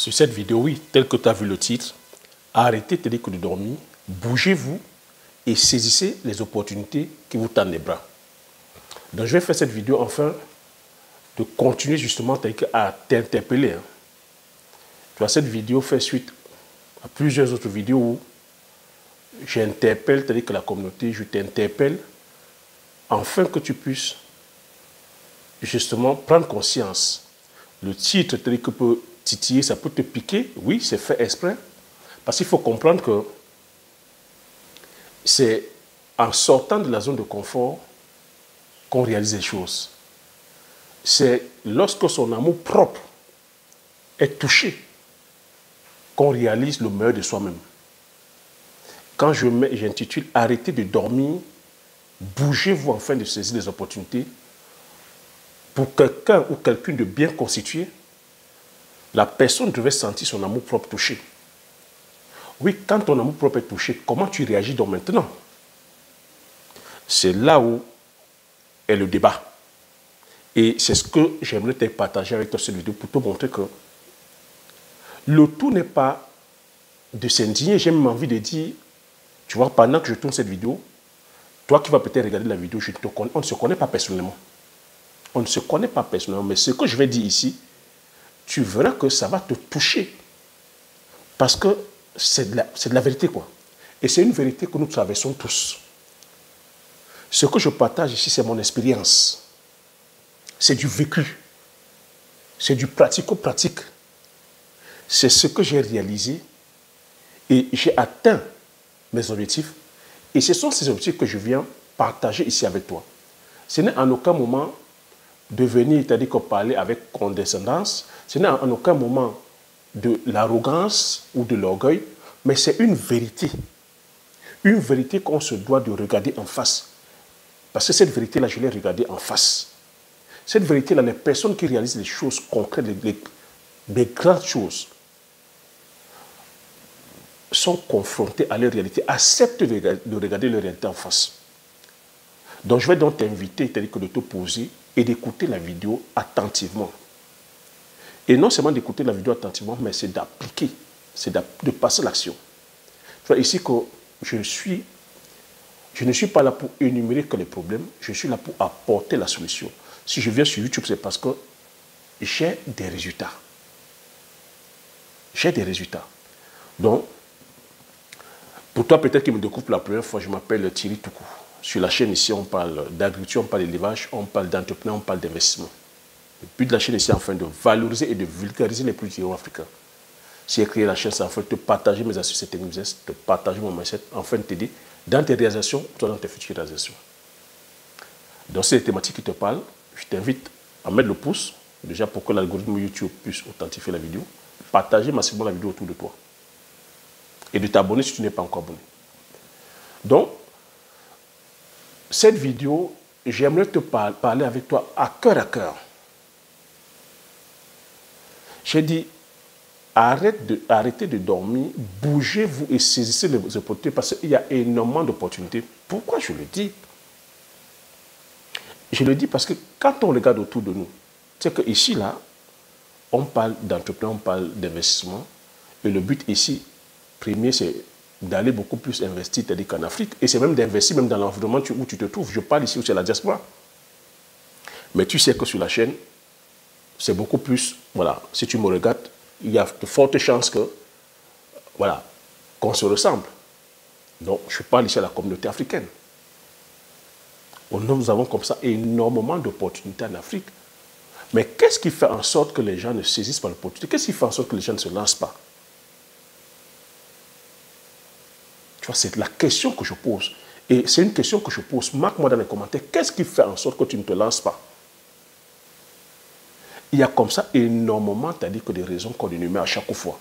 Sur cette vidéo, oui, tel que tu as vu le titre, arrêtez de dormir, bougez-vous et saisissez les opportunités qui vous tendent les bras. Donc je vais faire cette vidéo afin de continuer justement à t'interpeller. Tu vois, cette vidéo fait suite à plusieurs autres vidéos où j'interpelle, c'est-à-dire que la communauté, je t'interpelle afin que tu puisses justement prendre conscience. Le titre, c'est-à-dire que peut titiller, ça peut te piquer, oui, c'est fait exprès, parce qu'il faut comprendre que c'est en sortant de la zone de confort qu'on réalise les choses. C'est lorsque son amour propre est touché qu'on réalise le meilleur de soi-même. Quand j'intitule « Arrêtez de dormir, bougez-vous afin de saisir les opportunités », pour quelqu'un ou quelqu'une de bien constitué, la personne devait sentir son amour propre touché. Oui, quand ton amour propre est touché, comment tu réagis donc maintenant? C'est là où est le débat. Et c'est ce que j'aimerais te partager avec toi cette vidéo pour te montrer que le tout n'est pas de s'indigner. J'ai même envie de dire, tu vois, pendant que je tourne cette vidéo, toi qui vas peut-être regarder la vidéo, on ne se connaît pas personnellement. On ne se connaît pas personnellement, mais ce que je vais dire ici, tu verras que ça va te toucher. Parce que c'est de la vérité, quoi. Et c'est une vérité que nous traversons tous. Ce que je partage ici, c'est mon expérience. C'est du vécu. C'est du pratico-pratique. C'est ce que j'ai réalisé et j'ai atteint mes objectifs. Et ce sont ces objectifs que je viens partager ici avec toi. Ce n'est en aucun moment de venir, c'est-à-dire qu'on parler avec condescendance. Ce n'est en aucun moment de l'arrogance ou de l'orgueil, mais c'est une vérité. Une vérité qu'on se doit de regarder en face. Parce que cette vérité-là, je l'ai regardée en face. Cette vérité-là, les personnes qui réalisent les choses concrètes, les grandes choses, sont confrontées à leur réalité, acceptent de regarder leur réalité en face. Donc je vais donc t'inviter, c'est-à-dire que de te poser et d'écouter la vidéo attentivement. Et non seulement d'écouter la vidéo attentivement, mais c'est d'appliquer, c'est de passer l'action. Tu vois ici que je ne suis pas là pour énumérer que les problèmes, je suis là pour apporter la solution. Si je viens sur YouTube, c'est parce que j'ai des résultats. J'ai des résultats. Donc, pour toi peut-être qui me découvre pour la première fois, je m'appelle Thierry Toukou. Sur la chaîne ici, on parle d'agriculture, on parle d'élevage, on parle d'entrepreneuriat, on parle d'investissement. Le but de la chaîne ici, enfin, de valoriser et de vulgariser les produits africains. Si j'ai créé la chaîne, c'est enfin de te partager mes astuces et techniques, de partager mon mindset, enfin de t'aider dans tes réalisations, toi dans tes futures réalisations. Donc, c'est les thématiques qui te parlent. Je t'invite à mettre le pouce, déjà pour que l'algorithme YouTube puisse authentifier la vidéo. Partager massivement la vidéo autour de toi. Et de t'abonner si tu n'es pas encore abonné. Donc, cette vidéo, j'aimerais te parler avec toi à cœur. J'ai dit, arrêtez de dormir, bougez-vous et saisissez les opportunités parce qu'il y a énormément d'opportunités. Pourquoi je le dis? Je le dis parce que quand on regarde autour de nous, c'est qu'ici, là, on parle d'entrepreneuriat, on parle d'investissement. Et le but ici, premier, c'est d'aller beaucoup plus investir, c'est-à-dire qu'en Afrique. Et c'est même d'investir même dans l'environnement où tu te trouves. Je parle ici où c'est la diaspora. Mais tu sais que sur la chaîne, c'est beaucoup plus, voilà, si tu me regardes, il y a de fortes chances que, voilà, qu'on se ressemble. Donc, je parle ici à la communauté africaine. Nous avons comme ça énormément d'opportunités en Afrique. Mais qu'est-ce qui fait en sorte que les gens ne saisissent pas l'opportunité? Qu'est-ce qui fait en sorte que les gens ne se lancent pas? Tu vois, c'est la question que je pose. Et c'est une question que je pose. Marque-moi dans les commentaires. Qu'est-ce qui fait en sorte que tu ne te lances pas? Il y a comme ça énormément, c'est-à-dire que des raisons qu'on énumère à chaque fois.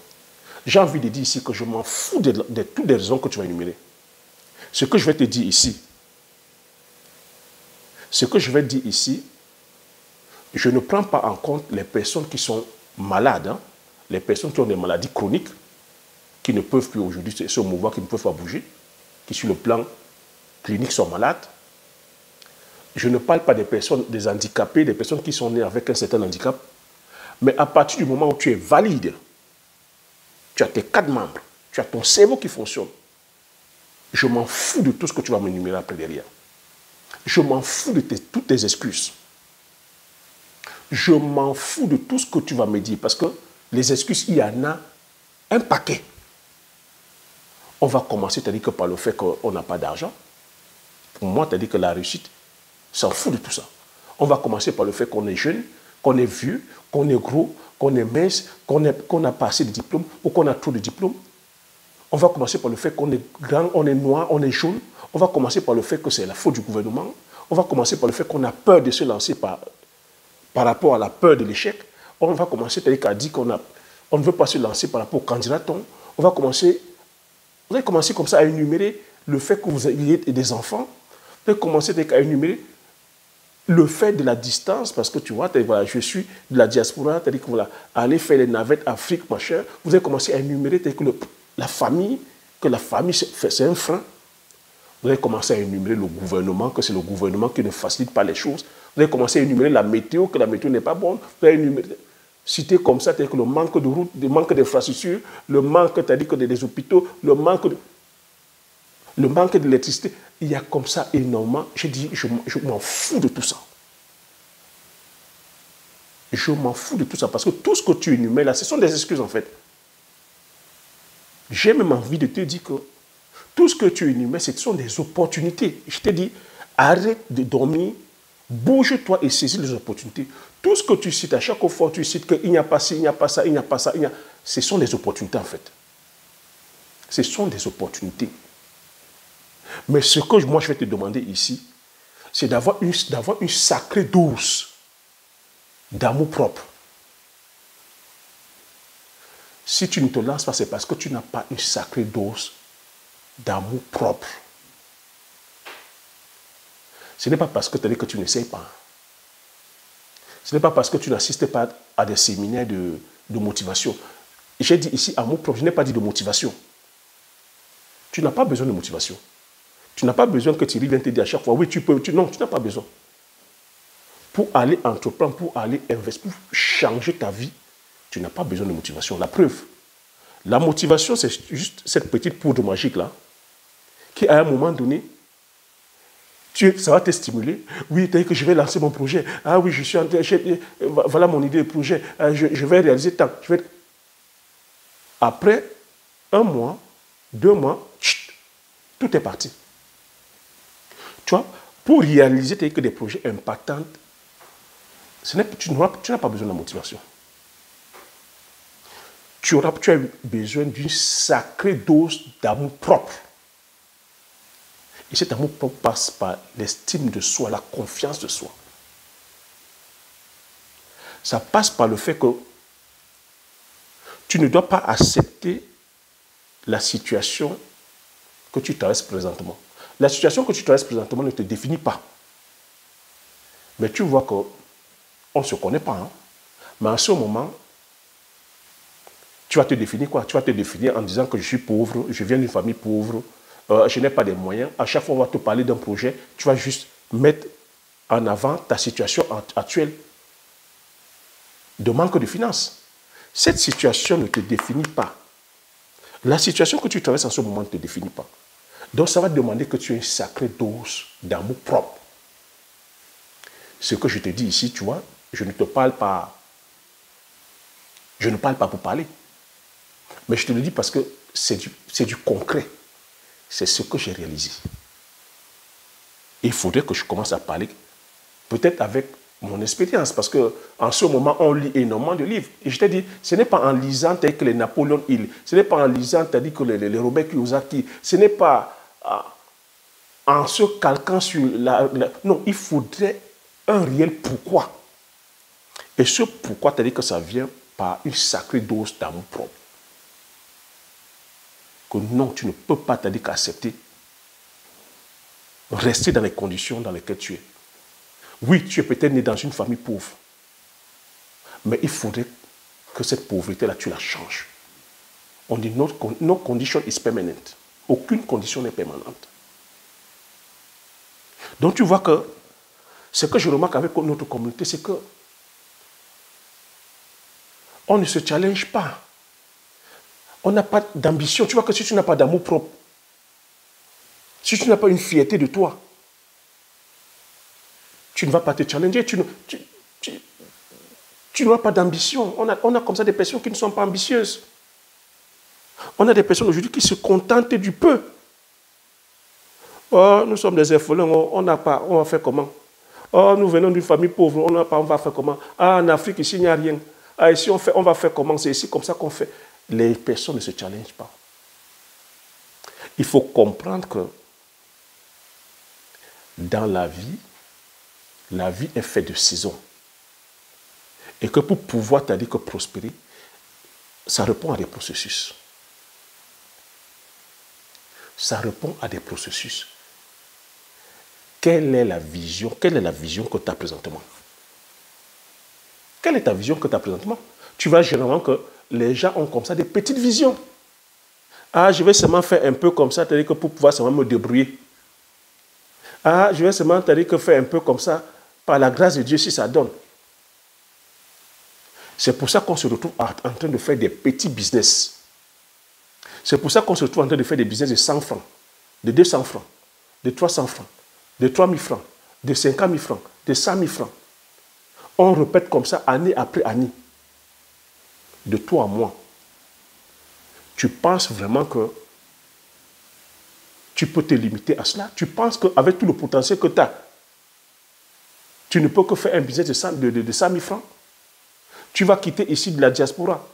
J'ai envie de dire ici que je m'en fous de toutes les raisons que tu vas énumérer. Ce que je vais te dire ici, je ne prends pas en compte les personnes qui sont malades, les personnes qui ont des maladies chroniques, qui ne peuvent plus aujourd'hui se mouvoir, qui ne peuvent pas bouger, qui sur le plan clinique sont malades. Je ne parle pas des personnes, des handicapés, des personnes qui sont nées avec un certain handicap. Mais à partir du moment où tu es valide, tu as tes 4 membres, tu as ton cerveau qui fonctionne. Je m'en fous de tout ce que tu vas m'énumérer après derrière. Je m'en fous de toutes tes excuses. Je m'en fous de tout ce que tu vas me dire parce que les excuses, il y en a un paquet. On va commencer, c'est-à-dire que par le fait qu'on n'a pas d'argent. Pour moi, c'est-à-dire que la réussite s'en fout de tout ça. On va commencer par le fait qu'on est jeune, qu'on est vieux, qu'on est gros, qu'on est mince, qu'on n'a pas assez de diplômes ou qu'on a trop de diplômes. On va commencer par le fait qu'on est grand, on est noir, on est jaune. On va commencer par le fait que c'est la faute du gouvernement. On va commencer par le fait qu'on a peur de se lancer par rapport à la peur de l'échec. On va commencer, c'est-à-dire qu'à dire qu'on ne veut pas se lancer par rapport au candidaton. On va commencer, vous allez commencer comme ça à énumérer le fait que vous ayez des enfants. Vous allez commencer à énumérer le fait de la distance, parce que tu vois, voilà, je suis de la diaspora, c'est-à-dire que voilà, aller faire les navettes Afrique, machin, vous allez commencer à énumérer que la famille, c'est un frein. Vous allez commencer à énumérer le gouvernement, que c'est le gouvernement qui ne facilite pas les choses. Vous allez commencer à énumérer la météo, que la météo n'est pas bonne. Vous allez énumérer, citer comme ça, c'est-à-dire que le manque de routes, le manque d'infrastructures, le manque, c'est-à-dire que des hôpitaux, le manque d'électricité. Il y a comme ça énormément. J'ai dit, je m'en fous de tout ça. Je m'en fous de tout ça parce que tout ce que tu énumères là, ce sont des excuses en fait. J'ai même envie de te dire que tout ce que tu énumères, ce sont des opportunités. Je te dis, arrête de dormir, bouge-toi et saisis les opportunités. Tout ce que tu cites, à chaque fois, tu cites qu'il n'y a pas ci, il n'y a pas ça, il n'y a pas ça, ce sont des opportunités en fait. Ce sont des opportunités. Mais ce que moi je vais te demander ici, c'est d'avoir une sacrée dose d'amour propre. Si tu ne te lances pas, c'est parce que tu n'as pas une sacrée dose d'amour propre. Ce n'est pas parce que tu dis que tu n'essayes pas. Ce n'est pas parce que tu n'assistes pas à des séminaires de motivation. J'ai dit ici amour propre, je n'ai pas dit de motivation. Tu n'as pas besoin de motivation. Tu n'as pas besoin que Thierry vienne te dire à chaque fois, oui, tu peux. Non, tu n'as pas besoin. Pour aller entreprendre, pour aller investir, pour changer ta vie, tu n'as pas besoin de motivation. La preuve, la motivation, c'est juste cette petite poudre magique-là, qui à un moment donné, ça va te stimuler. Oui, tu as dit que je vais lancer mon projet. Ah oui, je suis en train, voilà mon idée de projet. Je vais réaliser tant. Après 1 mois, 2 mois, tout est parti. Tu vois, pour réaliser que des projets impactants, tu n'as pas besoin de motivation. Tu as besoin d'une sacrée dose d'amour propre. Et cet amour propre passe par l'estime de soi, la confiance de soi. Ça passe par le fait que tu ne dois pas accepter la situation que tu traverses présentement. La situation que tu traverses présentement ne te définit pas. Mais tu vois qu'on ne se connaît pas. Hein? Mais en ce moment, tu vas te définir quoi? Tu vas te définir en disant que je suis pauvre, je viens d'une famille pauvre, je n'ai pas de moyens. À chaque fois, on va te parler d'un projet, tu vas juste mettre en avant ta situation actuelle de manque de finances. Cette situation ne te définit pas. La situation que tu traverses en ce moment ne te définit pas. Donc, ça va demander que tu aies une sacrée dose d'amour propre. Ce que je te dis ici, tu vois, je ne parle pas pour parler. Mais je te le dis parce que c'est du concret. C'est ce que j'ai réalisé. Il faudrait que je commence à parler, peut-être avec mon expérience, parce qu'en ce moment, on lit énormément de livres. Et je t'ai dit, ce n'est pas en lisant tel que les Napoléon Hill, ce n'est pas en lisant tel que les Robert Kiyosaki, ce n'est pas en se calquant sur Non, il faudrait un réel pourquoi. Et ce pourquoi, c'est-à-dire que ça vient par une sacrée dose d'amour propre. Que non, tu ne peux pas, c'est-à-dire qu'accepter, rester dans les conditions dans lesquelles tu es. Oui, tu es peut-être né dans une famille pauvre, mais il faudrait que cette pauvreté-là, tu la changes. On dit no condition is permanent. Aucune condition n'est permanente. Donc tu vois que ce que je remarque avec notre communauté, c'est que on ne se challenge pas. On n'a pas d'ambition. Tu vois que si tu n'as pas d'amour propre, si tu n'as pas une fierté de toi, tu ne vas pas te challenger. Tu n'auras pas d'ambition. On a comme ça des personnes qui ne sont pas ambitieuses. On a des personnes aujourd'hui qui se contentent du peu. Oh, nous sommes des orphelins, on n'a pas, on va faire comment? Oh, nous venons d'une famille pauvre, on n'a pas, on va faire comment? Ah, en Afrique, ici, il n'y a rien. Ah, ici, on va faire comment? C'est ici comme ça qu'on fait. Les personnes ne se challengent pas. Il faut comprendre que dans la vie est faite de saisons. Et que pour pouvoir, c'est-à-dire que prospérer, ça répond à des processus. Ça répond à des processus. Quelle est la vision que tu as présentement? Quelle est ta vision que tu as présentement? Tu vois généralement que les gens ont comme ça des petites visions. Ah, je vais seulement faire un peu comme ça, c'est-à-dire que pour pouvoir seulement me débrouiller. Ah, je vais seulement c'est-à-dire que faire un peu comme ça, par la grâce de Dieu, si ça donne. C'est pour ça qu'on se retrouve en train de faire des petits business. C'est pour ça qu'on se retrouve en train de faire des business de 100 francs, de 200 francs, de 300 francs, de 3000 francs, de 50 000 francs, de 100 000 francs. On répète comme ça année après année. De toi à moi. Tu penses vraiment que tu peux te limiter à cela? Tu penses qu'avec tout le potentiel que tu as, tu ne peux que faire un business de 100 000 francs? Tu vas quitter ici de la diaspora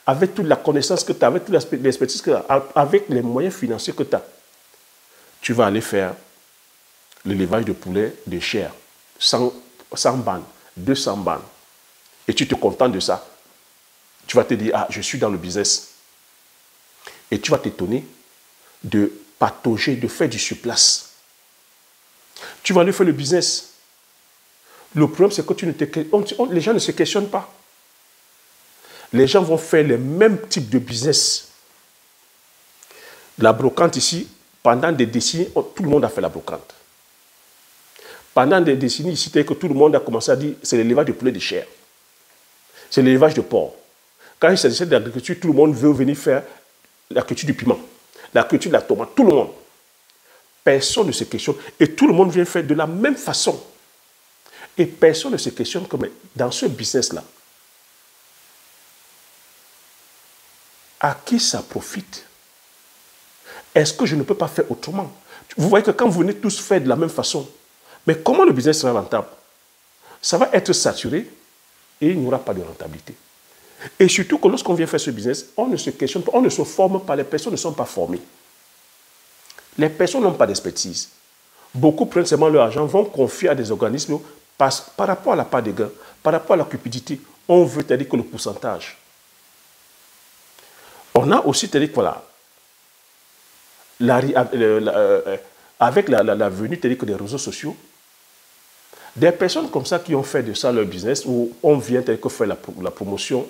avec toute la connaissance que tu as, avec toute l'expertise que tu as, avec les moyens financiers que tu as. Tu vas aller faire l'élevage de poulet de chair, 100 bandes, 200 bandes. Et tu te contentes de ça. Tu vas te dire, ah, je suis dans le business. Et tu vas t'étonner de patauger, de faire du surplace. Tu vas aller faire le business. Le problème, c'est que les gens ne se questionnent pas. Les gens vont faire le même type de business. La brocante ici, pendant des décennies, tout le monde a fait la brocante. Pendant des décennies ici, c'est que tout le monde a commencé à dire c'est l'élevage de poulet de chair. C'est l'élevage de porc. Quand il s'agissait de l'agriculture, tout le monde veut venir faire la culture du piment, la culture de la tomate, tout le monde. Personne ne se questionne. Et tout le monde vient faire de la même façon. Et personne ne se questionne comme dans ce business-là, à qui ça profite? Est-ce que je ne peux pas faire autrement? Vous voyez que quand vous venez tous faire de la même façon, mais comment le business sera rentable? Ça va être saturé et il n'y aura pas de rentabilité. Et surtout que lorsqu'on vient faire ce business, on ne se questionne pas, on ne se forme pas, les personnes ne sont pas formées. Les personnes n'ont pas d'expertise. Beaucoup prennent seulement leur argent, vont confier à des organismes par rapport à la part des gains, par rapport à la cupidité. On veut dire que le pourcentage. On a aussi dit que voilà, avec la venue des réseaux sociaux, des personnes comme ça qui ont fait de ça leur business, où on vient faire la promotion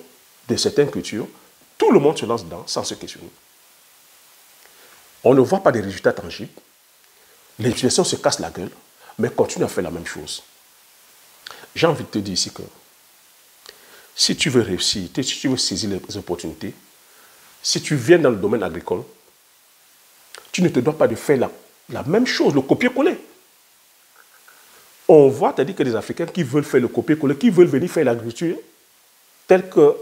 de certaines cultures, tout le monde se lance dedans sans se questionner. On ne voit pas des résultats tangibles. Les utilisations se cassent la gueule, mais continuent à faire la même chose. J'ai envie de te dire ici que si tu veux réussir, si tu veux saisir les opportunités, si tu viens dans le domaine agricole, tu ne te dois pas de faire la même chose, le copier-coller. On voit, c'est-à-dire que les Africains qui veulent faire le copier-coller, qui veulent venir faire l'agriculture, tel que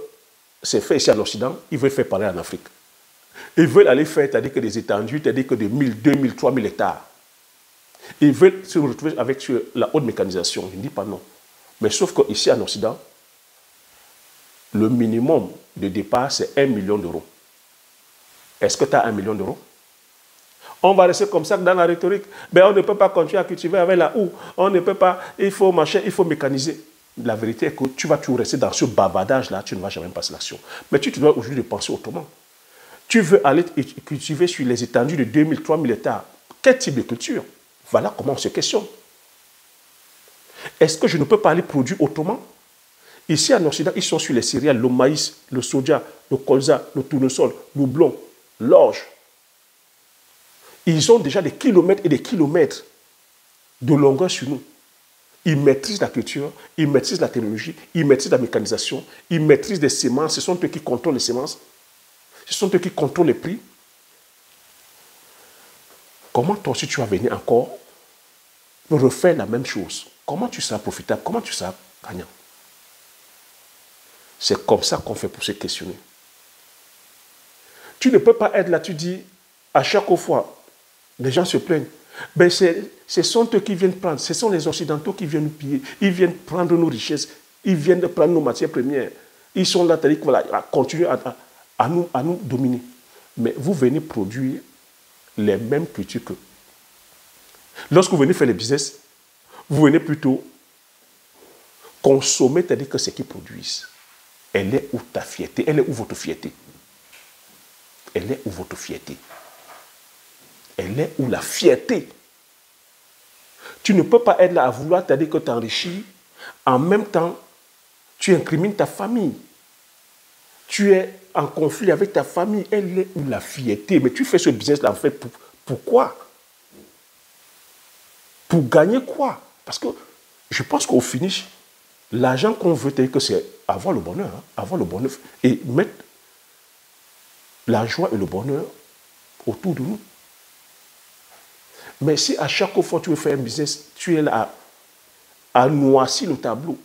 c'est fait ici en Occident, ils veulent faire pareil en Afrique. Ils veulent aller faire, c'est-à-dire que des étendues, c'est-à-dire que de 1000, 2000, 3000 hectares. Ils veulent se retrouver avec la haute mécanisation. Je ne dis pas non. Mais sauf qu'ici en Occident, le minimum de départ, c'est 1 million d'euros. Est-ce que tu as 1 million d'euros? On va rester comme ça dans la rhétorique. Ben, on ne peut pas continuer à cultiver avec la houe. On ne peut pas, il faut marcher, il faut mécaniser. La vérité est que tu vas toujours rester dans ce bavardage-là, tu ne vas jamais passer l'action. Mais tu te dois aujourd'hui penser autrement. Tu veux aller cultiver sur les étendues de 2000, 3000 hectares. Quel type de culture? Voilà comment on se questionne. Est-ce que je ne peux pas aller produire autrement? Ici en Occident, ils sont sur les céréales, le maïs, le soja, le colza, le tournesol, le blond, l'orge. Ils ont déjà des kilomètres et des kilomètres de longueur sur nous. Ils maîtrisent la culture, ils maîtrisent la technologie, ils maîtrisent la mécanisation, ils maîtrisent les semences. Ce sont eux qui contrôlent les semences. Ce sont eux qui contrôlent les prix. Comment toi aussi tu vas venir encore refaire la même chose? Comment tu seras profitable? Comment tu seras gagnant? C'est comme ça qu'on fait pour se questionner. Tu ne peux pas être là, tu dis, à chaque fois, les gens se plaignent. Ben ce sont eux qui viennent prendre, ce sont les Occidentaux qui viennent nous piller, ils viennent prendre nos richesses, ils viennent prendre nos matières premières. Ils sont là, c'est-à-dire voilà, à continuer à nous dominer. Mais vous venez produire les mêmes cultures qu'eux. Lorsque vous venez faire le business, vous venez plutôt consommer, c'est-à-dire que ce qu'ils produisent. Elle est où ta fierté? Elle est où votre fierté? Elle est où votre fierté? Elle est où la fierté? Tu ne peux pas être là à vouloir, c'est-à-dire que tu enrichis, en même temps, tu incrimines ta famille. Tu es en conflit avec ta famille. Elle est où la fierté? Mais tu fais ce business-là, en fait, pourquoi? Pour gagner quoi? Parce que je pense qu'au finish, l'argent qu'on veut, c'est-à-dire que c'est avoir le bonheur. Hein, avoir le bonheur et mettre la joie et le bonheur autour de nous. Mais si à chaque fois tu veux faire un business, tu es là à noircir le tableau,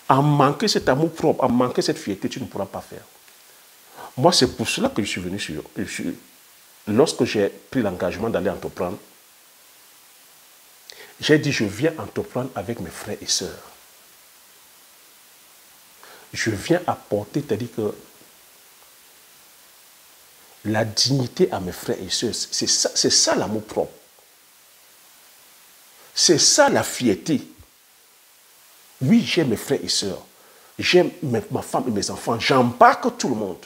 à manquer cet amour propre, à manquer cette fierté, tu ne pourras pas faire. Moi, c'est pour cela que je suis venu lorsque j'ai pris l'engagement d'aller entreprendre, j'ai dit, je viens entreprendre avec mes frères et sœurs. Je viens apporter, c'est-à-dire que la dignité à mes frères et sœurs, c'est ça l'amour propre. C'est ça la fierté. Oui, j'aime mes frères et sœurs. J'aime ma femme et mes enfants. J'embarque tout le monde.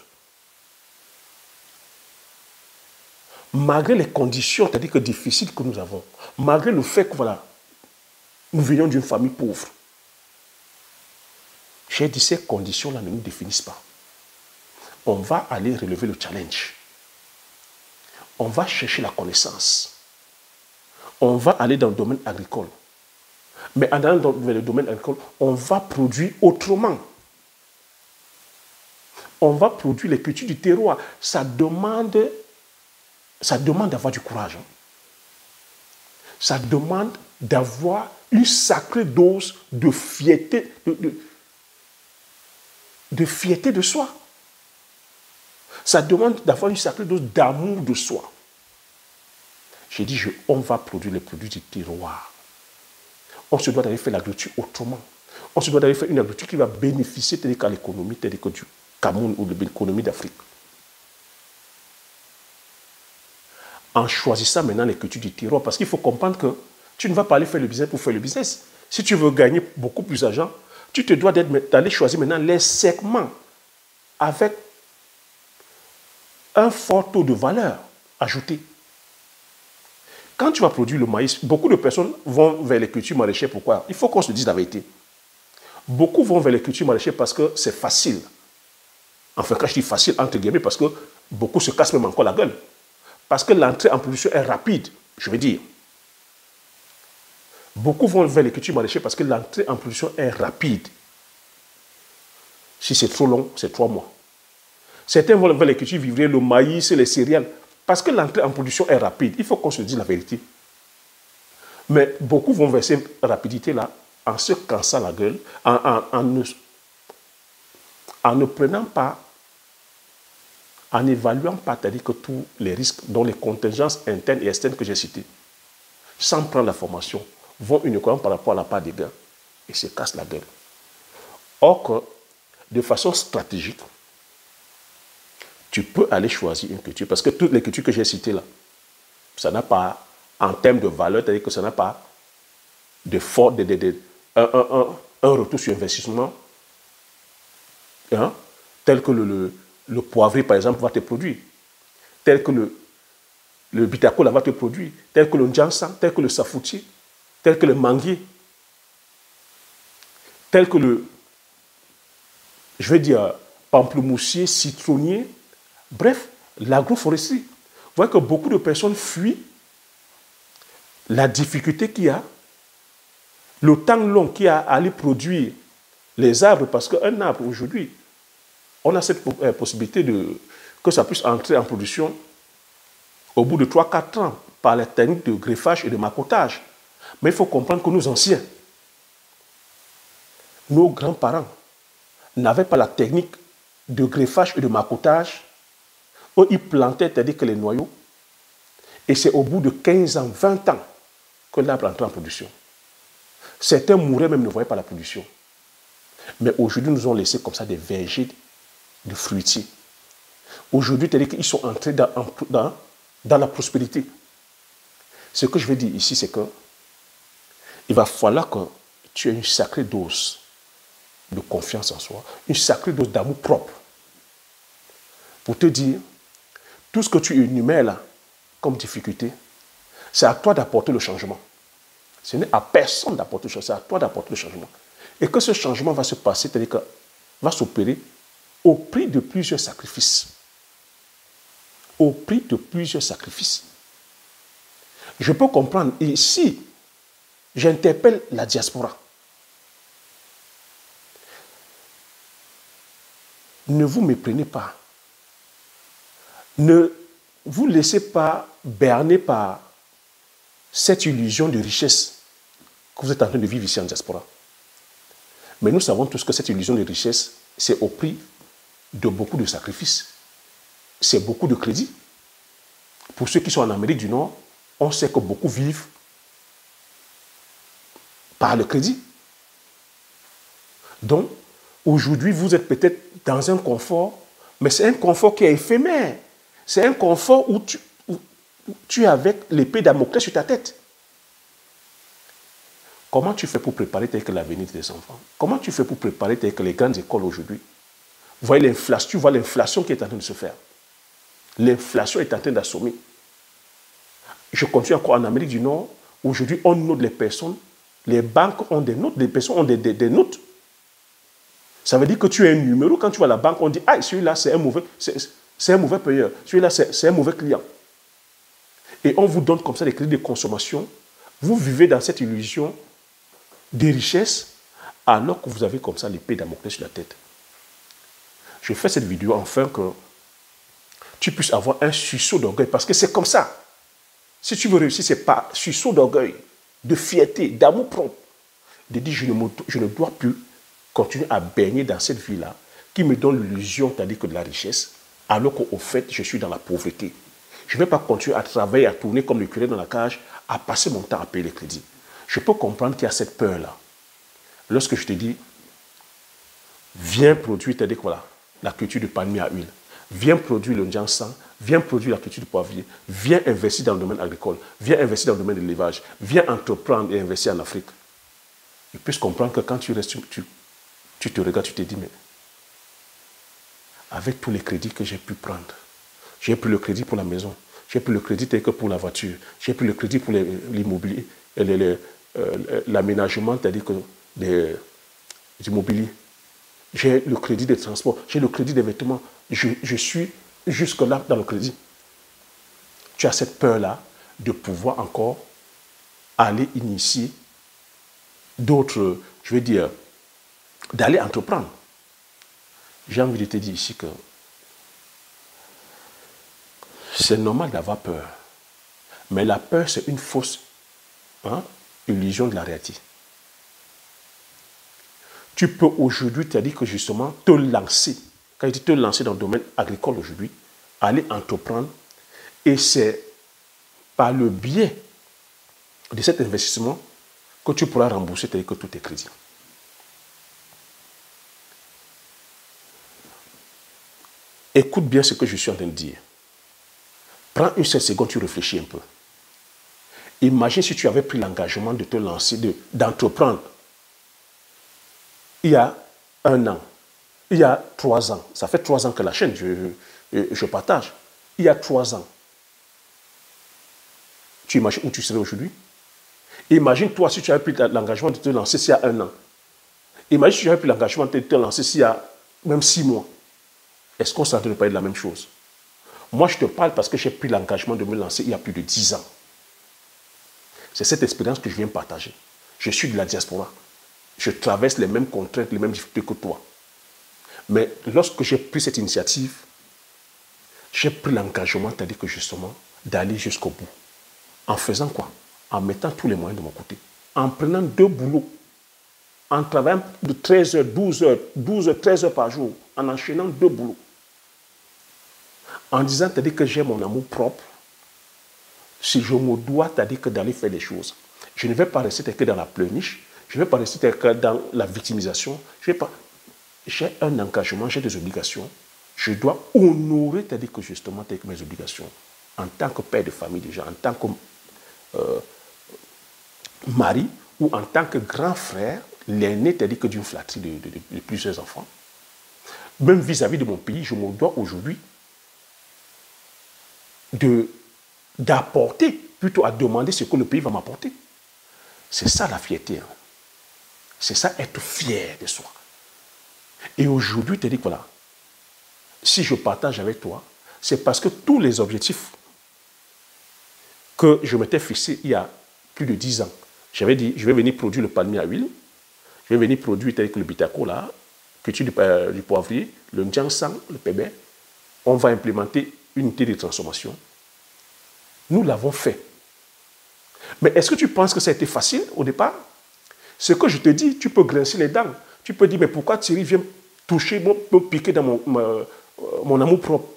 Malgré les conditions, c'est-à-dire que difficiles que nous avons, malgré le fait que voilà, nous venions d'une famille pauvre, j'ai dit ces conditions-là ne nous définissent pas. On va aller relever le challenge. On va chercher la connaissance. On va aller dans le domaine agricole. Mais en allant dans le domaine agricole, on va produire autrement. On va produire les cultures du terroir. Ça demande d'avoir du courage. Ça demande d'avoir une sacrée dose de fierté, de fierté de soi. Ça demande d'avoir une sacrée dose d'amour de soi. J'ai dit, on va produire les produits du terroir. On se doit d'aller faire l'agriculture autrement. On se doit d'aller faire une agriculture qui va bénéficier à l'économie du Cameroun ou de l'économie d'Afrique. En choisissant maintenant les cultures du terroir, parce qu'il faut comprendre que tu ne vas pas aller faire le business pour faire le business. Si tu veux gagner beaucoup plus d'argent, tu te dois d'aller choisir maintenant les segments avec un fort taux de valeur ajoutée. Quand tu vas produire le maïs, beaucoup de personnes vont vers les cultures maraîchères. Pourquoi? Il faut qu'on se dise la vérité. Beaucoup vont vers les cultures maraîchères parce que c'est facile. Enfin, quand je dis facile, entre guillemets, parce que beaucoup se cassent même encore la gueule. Parce que l'entrée en production est rapide, je veux dire. Beaucoup vont vers les cultures maraîchères parce que l'entrée en production est rapide. Si c'est trop long, c'est 3 mois. Certains vont vers les cultures vivrières, le maïs, les céréales, parce que l'entrée en production est rapide. Il faut qu'on se dise la vérité. Mais beaucoup vont vers cette rapidité-là en se cassant la gueule, en ne prenant pas, en n'évaluant pas, c'est-à-dire que tous les risques, dont les contingences internes et externes que j'ai citées, sans prendre la formation, vont uniquement par rapport à la part des gains et se cassent la gueule. Or que, de façon stratégique, tu peux aller choisir une culture, parce que toutes les cultures que j'ai citées là, ça n'a pas, en termes de valeur, c'est-à-dire que ça n'a pas de fort, un retour sur investissement, hein, tel que le poivrier, par exemple, va te produire, tel que le bitacola va te produire, tel que le njansan, tel que le safoutier, tel que le manguier, tel que je vais dire, pamplemoussier, citronnier, bref, l'agroforesterie. Vous voyez que beaucoup de personnes fuient la difficulté qu'il y a, le temps long qu'il y a à aller produire les arbres, parce qu'un arbre aujourd'hui, on a cette possibilité que ça puisse entrer en production au bout de 3-4 ans par la technique de greffage et de maquettage. Mais il faut comprendre que nos anciens, nos grands-parents, n'avaient pas la technique de greffage et de maquettage. Eux, ils plantaient, c'est-à-dire que les noyaux, et c'est au bout de 15 ans, 20 ans que l'arbre entrait en production. Certains mouraient même, ne voyaient pas la production. Mais aujourd'hui, nous avons laissé comme ça des vergers de fruitiers. Aujourd'hui, c'est-à-dire qu'ils sont entrés dans la prospérité. Ce que je veux dire ici, c'est que il va falloir que tu aies une sacrée dose de confiance en soi, une sacrée dose d'amour propre, pour te dire, tout ce que tu énumères là, comme difficulté, c'est à toi d'apporter le changement. Ce n'est à personne d'apporter le changement, c'est à toi d'apporter le changement. Et que ce changement va se passer, c'est-à-dire que va s'opérer au prix de plusieurs sacrifices. Au prix de plusieurs sacrifices. Je peux comprendre, ici, j'interpelle la diaspora. Ne vous méprenez pas. Ne vous laissez pas berner par cette illusion de richesse que vous êtes en train de vivre ici en diaspora. Mais nous savons tous que cette illusion de richesse, c'est au prix de beaucoup de sacrifices. C'est beaucoup de crédit. Pour ceux qui sont en Amérique du Nord, on sait que beaucoup vivent par le crédit. Donc, aujourd'hui, vous êtes peut-être dans un confort, mais c'est un confort qui est éphémère. C'est un confort où tu es avec l'épée Damoclès sur ta tête. Comment tu fais pour préparer tel que l'avenir des enfants? Comment tu fais pour préparer tel que les grandes écoles aujourd'hui? Vous voyez l'inflation, tu vois l'inflation qui est en train de se faire. L'inflation est en train d'assommer. Je continue encore en Amérique du Nord. Aujourd'hui, on note les personnes. Les banques ont des notes, les personnes ont des notes. Ça veut dire que tu as un numéro. Quand tu vas à la banque, on dit « Ah, celui-là, c'est un mauvais payeur. Celui-là, c'est un mauvais client. » Et on vous donne comme ça des crédits de consommation. Vous vivez dans cette illusion des richesses alors que vous avez comme ça l'épée Damoclès sur la tête. Je fais cette vidéo afin que tu puisses avoir un sursaut d'orgueil parce que c'est comme ça. Si tu veux réussir, c'est pas sursaut d'orgueil, de fierté, d'amour propre, de dire je ne dois plus continuer à baigner dans cette vie-là qui me donne l'illusion, c'est-à-dire que de la richesse, alors qu'au fait, je suis dans la pauvreté. Je ne vais pas continuer à travailler, à tourner comme le curé dans la cage, à passer mon temps à payer les crédits. Je peux comprendre qu'il y a cette peur-là. Lorsque je te dis, viens produire, c'est-à-dire que voilà, la culture de palmier à huile, viens produire le Njansan, viens produire la culture de poivrier, viens investir dans le domaine agricole, viens investir dans le domaine de l'élevage, viens entreprendre et investir en Afrique. Tu puisses comprendre que quand tu restes, tu te regardes, tu te dis, mais avec tous les crédits que j'ai pu prendre, j'ai pris le crédit pour la maison, j'ai pris le crédit tel que pour la voiture, j'ai pris le crédit pour l'immobilier, l'aménagement, c'est-à-dire que l'immobilier. J'ai le crédit des transports, j'ai le crédit des vêtements. Je suis jusque-là dans le crédit. Tu as cette peur-là de pouvoir encore aller initier d'autres, je vais dire, d'aller entreprendre. J'ai envie de te dire ici que c'est normal d'avoir peur. Mais la peur, c'est une fausse illusion de la réalité. Tu peux aujourd'hui te dire que justement te lancer, quand je dis te lancer dans le domaine agricole aujourd'hui, aller entreprendre, et c'est par le biais de cet investissement que tu pourras rembourser que tous tes crédits. Écoute bien ce que je suis en train de dire. Prends une seule seconde, tu réfléchis un peu. Imagine si tu avais pris l'engagement de te lancer, d'entreprendre il y a 1 an, il y a 3 ans. Ça fait 3 ans que la chaîne, je partage. Il y a 3 ans. Tu imagines où tu serais aujourd'hui? Imagine-toi si tu avais pris l'engagement de te lancer s'il y a 1 an. Imagine si tu avais pris l'engagement de te lancer s'il y a même 6 mois. Est-ce qu'on s'entend de parler de la même chose? Moi, je te parle parce que j'ai pris l'engagement de me lancer il y a plus de 10 ans. C'est cette expérience que je viens partager. Je suis de la diaspora. Je traverse les mêmes contraintes, les mêmes difficultés que toi. Mais lorsque j'ai pris cette initiative, j'ai pris l'engagement, c'est-à-dire que justement, d'aller jusqu'au bout. En faisant quoi? En mettant tous les moyens de mon côté. En prenant 2 boulots. En travaillant de 13 heures, 12 heures, 12 heures, 13 heures par jour. En enchaînant 2 boulots. En disant, c'est-à-dire que j'ai mon amour propre. Si je me dois, c'est-à-dire que d'aller faire des choses. Je ne vais pas rester que dans la pleurniche. Je ne vais pas rester que dans la victimisation. J'ai un engagement, j'ai des obligations. Je dois honorer, c'est-à-dire que justement, mes obligations. En tant que père de famille déjà, en tant que mari ou en tant que grand frère, l'aîné, c'est-à-dire que d'une fratrie de plusieurs enfants. Même vis-à-vis de mon pays, je me dois aujourd'hui d'apporter, plutôt à demander ce que le pays va m'apporter. C'est ça la fierté. Hein. C'est ça être fier de soi. Et aujourd'hui, tu dis que voilà, si je partage avec toi, c'est parce que tous les objectifs que je m'étais fixés il y a plus de 10 ans, j'avais dit, je vais venir produire le palmier à huile, je vais venir produire tel que le bitako là, culture du poivrier, le njiansang, le pébé. On va implémenter une unité de transformation. Nous l'avons fait. Mais est-ce que tu penses que ça a été facile au départ? Ce que je te dis, tu peux grincer les dents. Tu peux dire, mais pourquoi Thierry vient toucher, me piquer dans mon amour propre?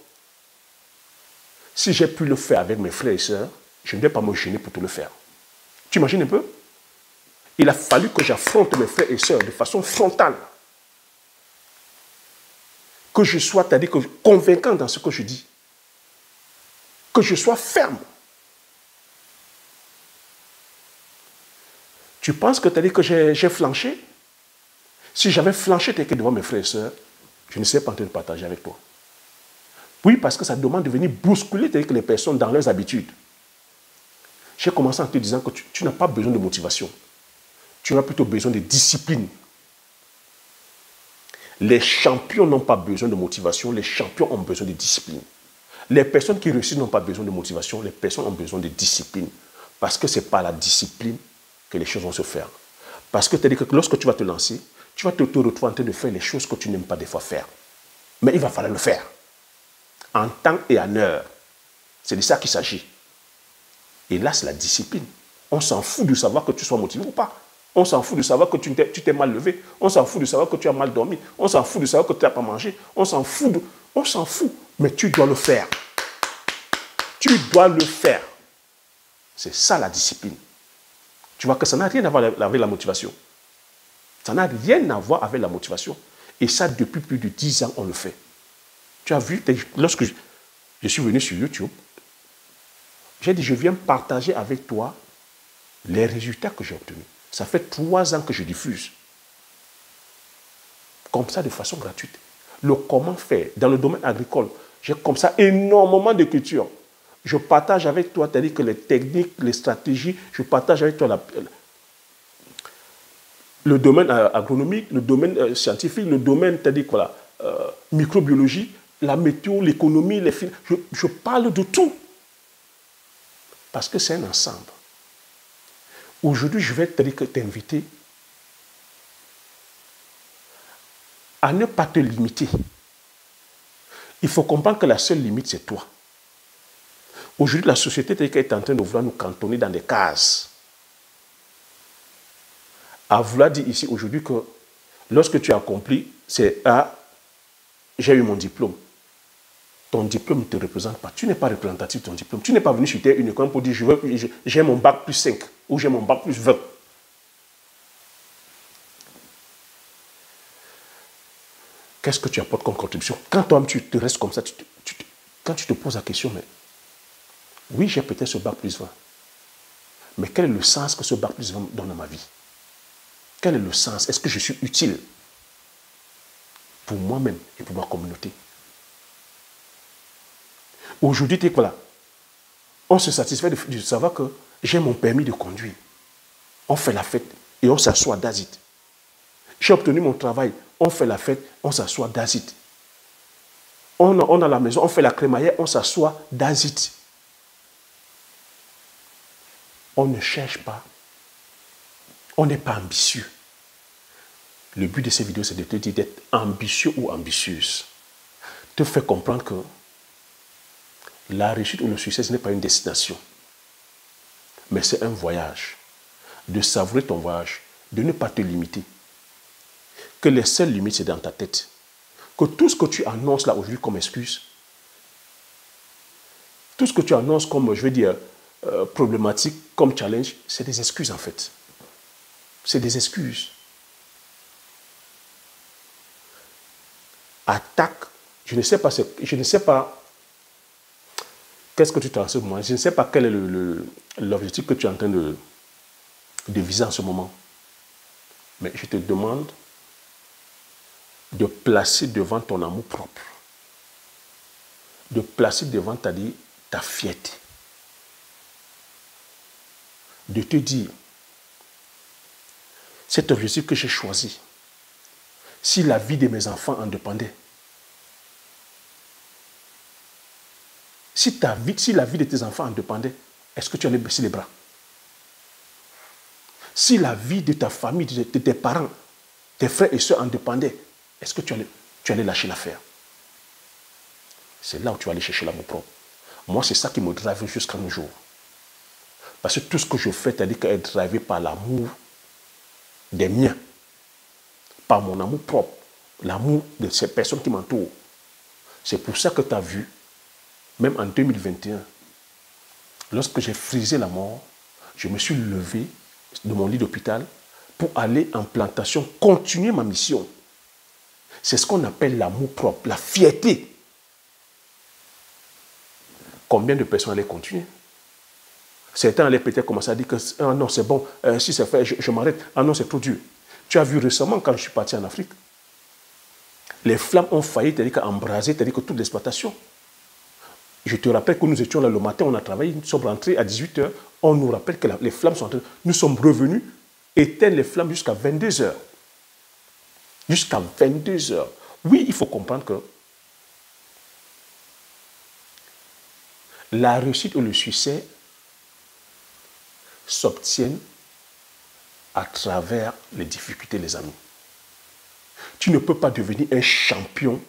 Si j'ai pu le faire avec mes frères et sœurs, je ne vais pas me gêner pour te le faire. Tu imagines un peu? Il a fallu que j'affronte mes frères et sœurs de façon frontale. Que je sois, c'est-à-dire que convaincant dans ce que je dis. Que je sois ferme. Tu penses que c'est-à-dire que j'ai flanché? Si j'avais flanché devant mes frères et sœurs, je ne serais pas en train de partager avec toi. Oui, parce que ça demande de venir bousculer les personnes dans leurs habitudes. J'ai commencé en te disant que tu n'as pas besoin de motivation. Tu as plutôt besoin de discipline. Les champions n'ont pas besoin de motivation, les champions ont besoin de discipline. Les personnes qui réussissent n'ont pas besoin de motivation, les personnes ont besoin de discipline. Parce que ce n'est pas la discipline que les choses vont se faire. Parce que c'est-à-dire que lorsque tu vas te lancer, tu vas te retrouver en train de faire les choses que tu n'aimes pas des fois faire. Mais il va falloir le faire. En temps et en heure. C'est de ça qu'il s'agit. Et là, c'est la discipline. On s'en fout de savoir que tu sois motivé ou pas. On s'en fout de savoir que tu t'es mal levé. On s'en fout de savoir que tu as mal dormi. On s'en fout de savoir que tu n'as pas mangé. On s'en fout. On s'en fout. Mais tu dois le faire. Tu dois le faire. C'est ça la discipline. Tu vois que ça n'a rien à voir avec la motivation. Ça n'a rien à voir avec la motivation. Et ça, depuis plus de 10 ans, on le fait. Tu as vu, lorsque je suis venu sur YouTube, j'ai dit, je viens partager avec toi les résultats que j'ai obtenus. Ça fait 3 ans que je diffuse. Comme ça, de façon gratuite. Le comment faire dans le domaine agricole. J'ai comme ça énormément de cultures. Je partage avec toi, c'est-à-dire que les techniques, les stratégies, je partage avec toi le domaine agronomique, le domaine scientifique, le domaine, c'est-à-dire quoi, microbiologie, la météo, l'économie, les finances. Je parle de tout. Parce que c'est un ensemble. Aujourd'hui, je vais t'inviter à ne pas te limiter. Il faut comprendre que la seule limite, c'est toi. Aujourd'hui, la société est en train de vouloir nous cantonner dans des cases. À vouloir dire ici aujourd'hui que lorsque tu as accompli, c'est j'ai eu mon diplôme. Ton diplôme ne te représente pas. Tu n'es pas représentatif de ton diplôme. Tu n'es pas venu sur Terre uniquement pour dire j'ai mon bac plus 5 ou j'ai mon bac plus 20. Qu'est-ce que tu apportes comme contribution? Quand toi-même tu te restes comme ça, quand tu te poses la question, mais oui, j'ai peut-être ce bac plus 20. Mais quel est le sens que ce bac plus 20 donne à ma vie? Quel est le sens? Est-ce que je suis utile pour moi-même et pour ma communauté? Aujourd'hui, voilà, on se satisfait de savoir que j'ai mon permis de conduire. On fait la fête et on s'assoit d'azit. J'ai obtenu mon travail, on fait la fête, on s'assoit d'azit. On a la maison, on fait la crémaillère, on s'assoit d'azit. On ne cherche pas. On n'est pas ambitieux. Le but de ces vidéos, c'est de te dire d'être ambitieux ou ambitieuse. Te faire comprendre que la réussite ou le succès, ce n'est pas une destination, mais c'est un voyage. De savourer ton voyage, de ne pas te limiter. Que les seules limites, c'est dans ta tête. Que tout ce que tu annonces là aujourd'hui comme excuse, tout ce que tu annonces comme, je veux dire, problématique, comme challenge, c'est des excuses en fait. C'est des excuses. Attaque, je ne sais pas qu'est-ce que tu as en ce moment. Je ne sais pas quel est l'objectif que tu es en train de viser en ce moment. Mais je te demande de placer devant ton amour propre, de placer devant ta fierté, de te dire, cet objectif que j'ai choisi, si la vie de mes enfants en dépendait, si la vie de tes enfants en dépendait, est-ce que tu allais baisser les bras? Si la vie de ta famille, de tes parents, tes frères et soeurs en dépendaient, est-ce que tu allais lâcher l'affaire? C'est là où tu vas aller chercher l'amour propre. Moi, c'est ça qui me drive jusqu'à nos jours. Parce que tout ce que je fais, c'est-à-dire qu'être drivé par l'amour des miens, par mon amour propre, l'amour de ces personnes qui m'entourent. C'est pour ça que tu as vu, même en 2021, lorsque j'ai frisé la mort, je me suis levé de mon lit d'hôpital pour aller en plantation, continuer ma mission. C'est ce qu'on appelle l'amour propre, la fierté. Combien de personnes allaient continuer? Certains allaient peut-être commencer à dire que ah non, c'est bon, si c'est fait, je m'arrête. Ah non, c'est trop dur. Tu as vu récemment, quand je suis parti en Afrique, les flammes ont failli, c'est-à-dire qu'embraser, c'est-à-dire que toute l'exploitation. Je te rappelle que nous étions là le matin, on a travaillé, nous sommes rentrés à 18h, on nous rappelle que les flammes sont entrées. Nous sommes revenus, éteindre les flammes jusqu'à 22h. Jusqu'à 22h. Oui, il faut comprendre que la réussite ou le succès s'obtiennent à travers les difficultés, les amis. Tu ne peux pas devenir un champion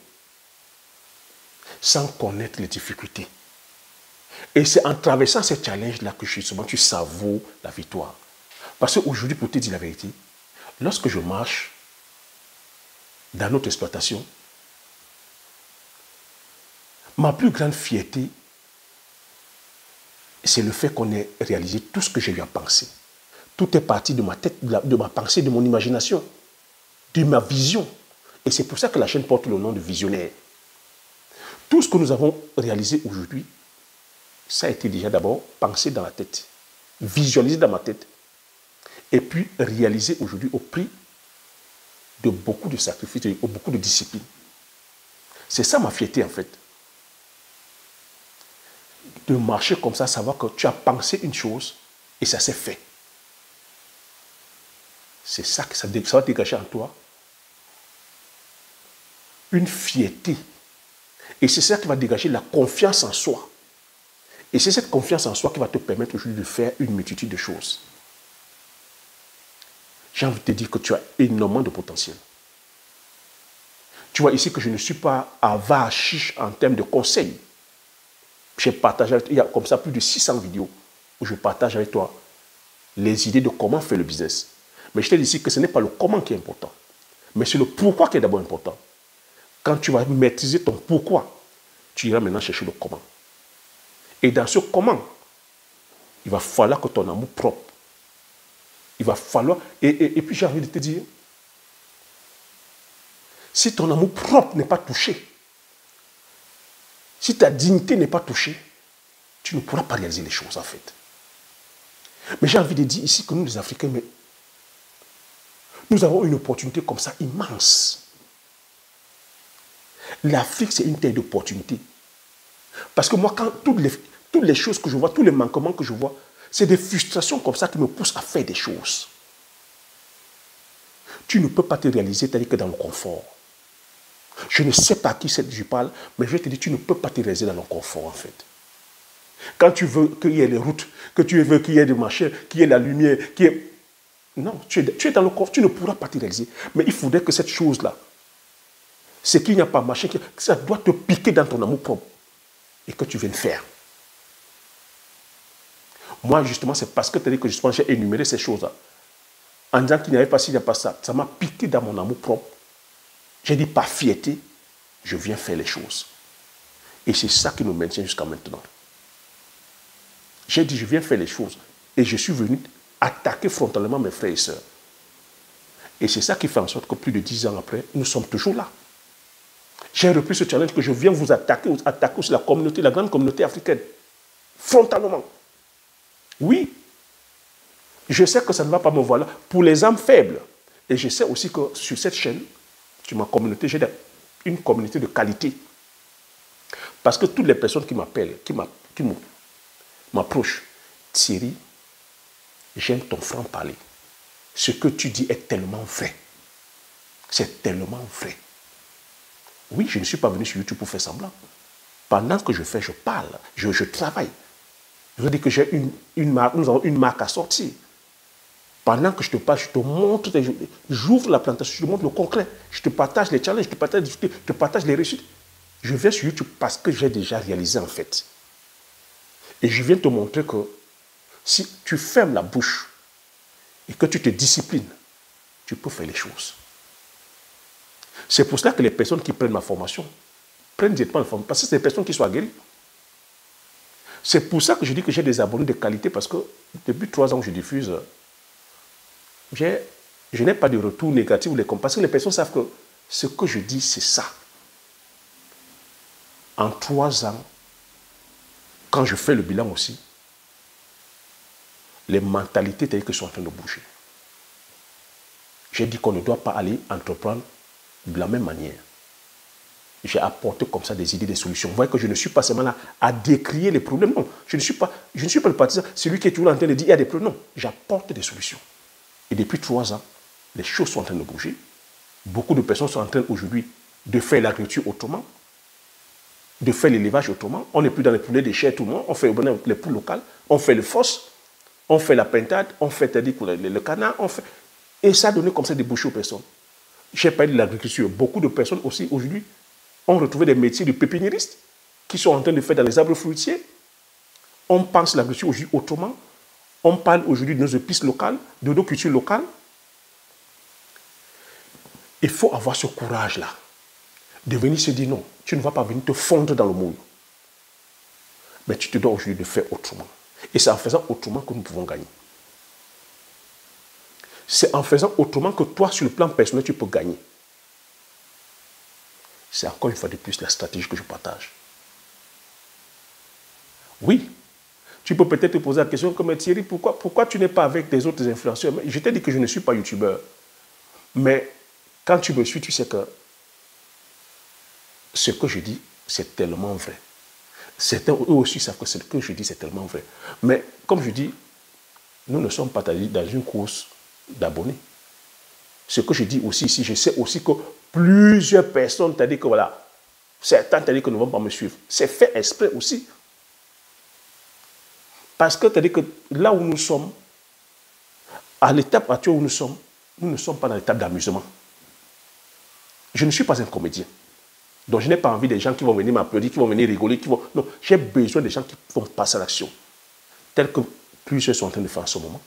sans connaître les difficultés. Et c'est en traversant ces challenges-là que justement tu savoures la victoire. Parce qu'aujourd'hui, pour te dire la vérité, lorsque je marche dans notre exploitation, ma plus grande fierté, c'est le fait qu'on ait réalisé tout ce que j'ai eu à penser. Tout est parti de ma tête, de ma pensée, de mon imagination, de ma vision. Et c'est pour ça que la chaîne porte le nom de Visionnaire. Tout ce que nous avons réalisé aujourd'hui, ça a été déjà d'abord pensé dans la tête, visualisé dans ma tête, et puis réalisé aujourd'hui au prix de beaucoup de sacrifices et beaucoup de discipline. C'est ça ma fierté en fait. De marcher comme ça, savoir que tu as pensé une chose et ça s'est fait. C'est ça que ça va dégager en toi une fierté. Et c'est ça qui va dégager la confiance en soi. Et c'est cette confiance en soi qui va te permettre aujourd'hui de faire une multitude de choses. J'ai envie de te dire que tu as énormément de potentiel. Tu vois ici que je ne suis pas avare chiche en termes de conseils. J'ai partagé avec toi, il y a comme ça plus de 600 vidéos où je partage avec toi les idées de comment faire le business. Mais je te dis ici que ce n'est pas le comment qui est important, mais c'est le pourquoi qui est d'abord important. Quand tu vas maîtriser ton pourquoi, tu iras maintenant chercher le comment. Et dans ce comment, il va falloir que ton amour propre, il va falloir, et puis j'ai envie de te dire, si ton amour propre n'est pas touché, si ta dignité n'est pas touchée, tu ne pourras pas réaliser les choses en fait. Mais j'ai envie de dire ici que nous les Africains, mais nous avons une opportunité comme ça immense. L'Afrique, c'est une terre d'opportunités. Parce que moi, quand toutes les choses que je vois, tous les manquements que je vois, c'est des frustrations comme ça qui me poussent à faire des choses. Tu ne peux pas te réaliser tel que dans le confort. Je ne sais pas à qui je parle, mais je vais te dire, tu ne peux pas te réaliser dans le confort en fait. Quand tu veux qu'il y ait les routes, que tu veux qu'il y ait des machins, qu'il y ait la lumière, qu'il y ait... Non, tu es dans le corps, tu ne pourras pas te réaliser. Mais il faudrait que cette chose-là, c'est qu'il n'y a pas machin, que ça doit te piquer dans ton amour propre et que tu viennes faire. Moi, justement, c'est parce que tu as dit que justement, j'ai énuméré ces choses-là. En disant qu'il n'y avait pas ci, il n'y a pas ça. Ça m'a piqué dans mon amour propre. J'ai dit par fierté, je viens faire les choses. Et c'est ça qui nous maintient jusqu'à maintenant. J'ai dit, je viens faire les choses. Et je suis venu attaquer frontalement mes frères et sœurs. Et c'est ça qui fait en sorte que plus de 10 ans après, nous sommes toujours là. J'ai repris ce challenge que je viens vous attaquer aussi la communauté, la grande communauté africaine. Frontalement. Oui. Je sais que ça ne va pas me voir là. Pour les âmes faibles. Et je sais aussi que sur cette chaîne, sur ma communauté, j'ai une communauté de qualité. Parce que toutes les personnes qui m'appellent, qui m'approchent, Thierry, j'aime ton franc-parler. Ce que tu dis est tellement vrai. C'est tellement vrai. Oui, je ne suis pas venu sur YouTube pour faire semblant. Pendant que je fais, je parle, je travaille. Je veux dire que j'ai une marque, nous avons une marque à sortir. Pendant que je te parle, je te montre, j'ouvre la plantation, je te montre le concret. Je te partage les challenges, je te partage les réussites. Je viens sur YouTube parce que j'ai déjà réalisé en fait. Et je viens te montrer que si tu fermes la bouche et que tu te disciplines, tu peux faire les choses. C'est pour cela que les personnes qui prennent ma formation prennent directement la formation, parce que c'est des personnes qui sont aguerries. C'est pour ça que je dis que j'ai des abonnés de qualité, parce que depuis 3 ans que je diffuse, je n'ai pas de retour négatif ou les parce que les personnes savent que ce que je dis, c'est ça. En 3 ans, quand je fais le bilan aussi, les mentalités telles que sont en train de bouger. J'ai dit qu'on ne doit pas aller entreprendre de la même manière. J'ai apporté comme ça des idées, des solutions. Vous voyez que je ne suis pas seulement là à décrier les problèmes. Non, je ne suis pas le partisan, celui qui est toujours en train de dire il y a des problèmes. Non, j'apporte des solutions. Et depuis 3 ans, les choses sont en train de bouger. Beaucoup de personnes sont en train aujourd'hui de faire l'agriculture autrement, de faire l'élevage autrement. On n'est plus dans les poulets de chair tout le monde. On fait les poules locales, on fait le fosse, on fait la pintade, on fait le canard, on fait... Et ça a donné comme ça des bouchées aux personnes. J'ai parlé de l'agriculture. Beaucoup de personnes aussi aujourd'hui ont retrouvé des métiers de pépiniéristes qui sont en train de faire dans les arbres fruitiers. On pense l'agriculture aujourd'hui autrement. On parle aujourd'hui de nos épices locales, de nos cultures locales. Il faut avoir ce courage-là de venir se dire non, tu ne vas pas venir te fondre dans le moule. Mais tu te dois aujourd'hui de faire autrement. Et c'est en faisant autrement que nous pouvons gagner. C'est en faisant autrement que toi, sur le plan personnel, tu peux gagner. C'est encore une fois de plus la stratégie que je partage. Oui, tu peux peut-être te poser la question comme Thierry, pourquoi tu n'es pas avec des autres influenceurs? Je t'ai dit que je ne suis pas youtubeur. Mais quand tu me suis, tu sais que ce que je dis, c'est tellement vrai. Certains, eux aussi, savent que ce que je dis, c'est tellement vrai. Mais comme je dis, nous ne sommes pas dans une course d'abonnés. Ce que je dis aussi ici, je sais aussi que plusieurs personnes t'ont dit que voilà, certains t'ont dit que ne vont pas me suivre. C'est fait exprès aussi. Parce que t'as dit que là où nous sommes, à l'étape actuelle où nous ne sommes pas dans l'étape d'amusement. Je ne suis pas un comédien. Donc je n'ai pas envie des gens qui vont venir m'applaudir, qui vont venir rigoler, qui vont... Non, j'ai besoin des gens qui vont passer à l'action. Tel que plusieurs sont en train de faire en ce moment.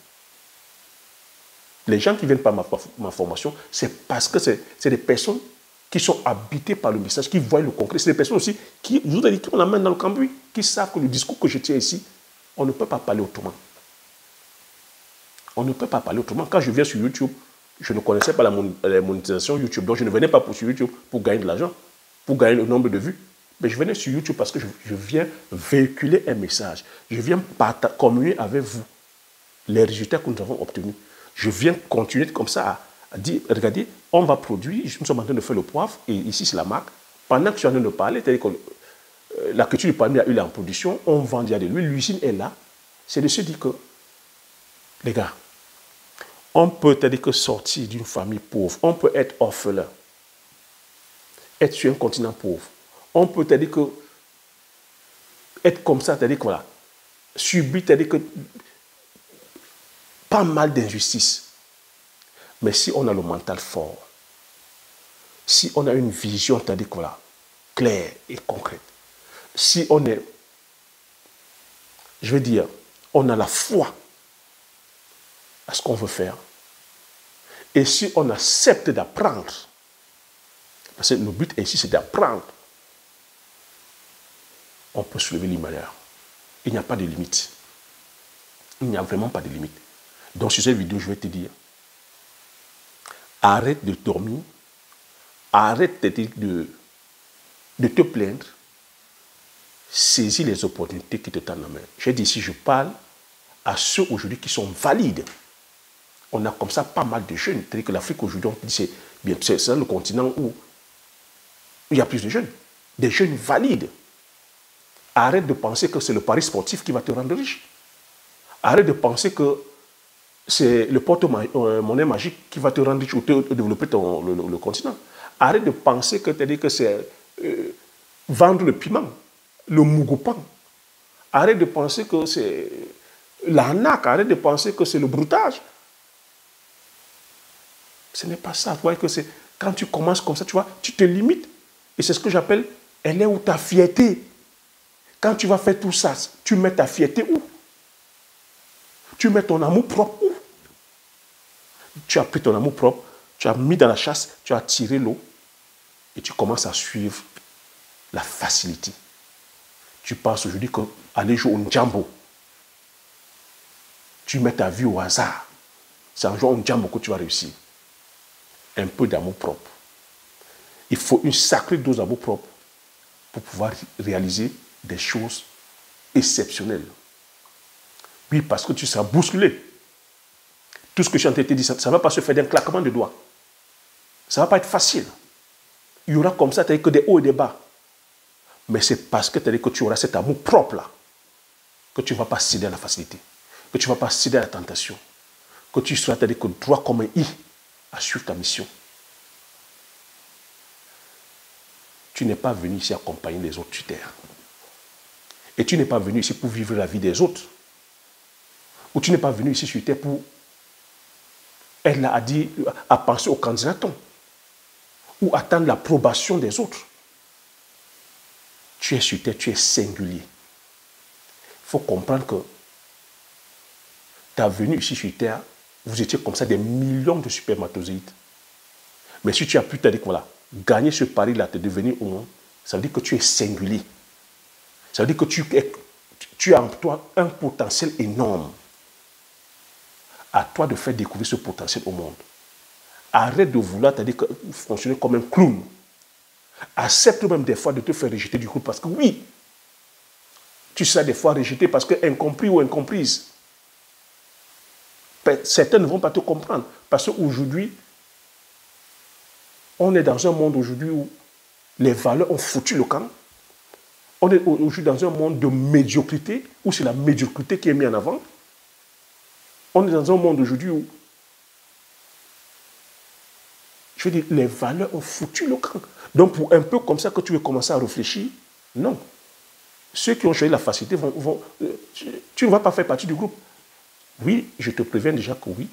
Les gens qui viennent par ma formation, c'est parce que c'est des personnes qui sont habitées par le message, qui voient le concret. C'est des personnes aussi qui, je vous ai dit, qui ont la main dans le cambouis, qui savent que le discours que je tiens ici, on ne peut pas parler autrement. On ne peut pas parler autrement. Quand je viens sur YouTube, je ne connaissais pas la monétisation YouTube. Donc je ne venais pas sur YouTube pour gagner de l'argent, pour gagner le nombre de vues. Mais je venais sur YouTube parce que je viens véhiculer un message. Je viens communier avec vous les résultats que nous avons obtenus. Je viens continuer comme ça à dire, regardez, on va produire, nous sommes en train de faire le poivre, et ici c'est la marque. Pendant que je suis en train de parler, c'est-à-dire que la culture du palmier a eu en production, on vend déjà de l'huile, l'usine est là. C'est de se dire que, les gars, on peut c'est-à-dire que sortir d'une famille pauvre, on peut être orphelin, être sur un continent pauvre, on peut c'est-à-dire que être comme ça, c'est-à-dire que voilà, subir c'est-à-dire que pas mal d'injustices. Mais si on a le mental fort, si on a une vision, c'est-à-dire voilà, claire et concrète, si on est, je veux dire, on a la foi à ce qu'on veut faire, et si on accepte d'apprendre, parce que le but ici c'est d'apprendre, on peut soulever les malheurs. Il n'y a pas de limite. Il n'y a vraiment pas de limite. Donc sur cette vidéo, je vais te dire, arrête de dormir, arrête de te plaindre, saisis les opportunités qui te tendent la main. J'ai dit ici, je parle à ceux aujourd'hui qui sont valides. On a comme ça pas mal de jeunes. C'est-à-dire que l'Afrique aujourd'hui, on dit c'est le continent où il y a plus de jeunes. Des jeunes valides. Arrête de penser que c'est le pari sportif qui va te rendre riche. Arrête de penser que c'est le porte-monnaie magique qui va te rendre riche ou te développer le continent. Arrête de penser que c'est vendre le piment, le mougoupan. Arrête de penser que c'est l'arnaque. Arrête de penser que c'est le broutage. Ce n'est pas ça. Vous voyez que c'est quand tu commences comme ça, tu vois, tu te limites. Et c'est ce que j'appelle, elle est où ta fierté. Quand tu vas faire tout ça, tu mets ta fierté où? Tu mets ton amour propre où? Tu as pris ton amour propre, tu as mis dans la chasse, tu as tiré l'eau et tu commences à suivre la facilité. Tu penses aujourd'hui qu'aller jouer au Ndjambo, tu mets ta vie au hasard. C'est en jouant au Ndjambo que tu vas réussir. Un peu d'amour propre. Il faut une sacrée dose d'amour propre pour pouvoir réaliser des choses exceptionnelles. Oui, parce que tu seras bousculé. Tout ce que je suis en train de te dire, ça ne va pas se faire d'un claquement de doigts. Ça ne va pas être facile. Il y aura comme ça, que des hauts et des bas. Mais c'est parce que tu auras cet amour propre-là que tu ne vas pas céder à la facilité, que tu ne vas pas céder à la tentation, que tu seras droit comme un i à suivre ta mission. Tu n'es pas venu ici accompagner les autres sur terre. Et tu n'es pas venu ici pour vivre la vie des autres. Ou tu n'es pas venu ici sur terre pour, elle a dit, à penser au candidaton. Ou attendre l'approbation des autres. Tu es sur terre, tu es singulier. Il faut comprendre que ta venue ici sur terre, vous étiez comme ça des millions de spermatozoïdes. Mais si tu as pu te dire que voilà, gagner ce pari-là, te devenir au monde, ça veut dire que tu es singulier. Ça veut dire que tu as en toi un potentiel énorme. À toi de faire découvrir ce potentiel au monde. Arrête de vouloir fonctionner comme un clown. Accepte même des fois de te faire rejeter du groupe parce que oui, tu seras des fois rejeté parce que incompris ou incomprise. Certains ne vont pas te comprendre parce qu'aujourd'hui, on est dans un monde aujourd'hui où les valeurs ont foutu le camp. On est aujourd'hui dans un monde de médiocrité où c'est la médiocrité qui est mise en avant. On est dans un monde aujourd'hui où, je veux dire, les valeurs ont foutu le camp. Donc, pour un peu comme ça que tu veux commencer à réfléchir, non. Ceux qui ont choisi la facilité tu ne vas pas faire partie du groupe. Oui, je te préviens déjà que oui.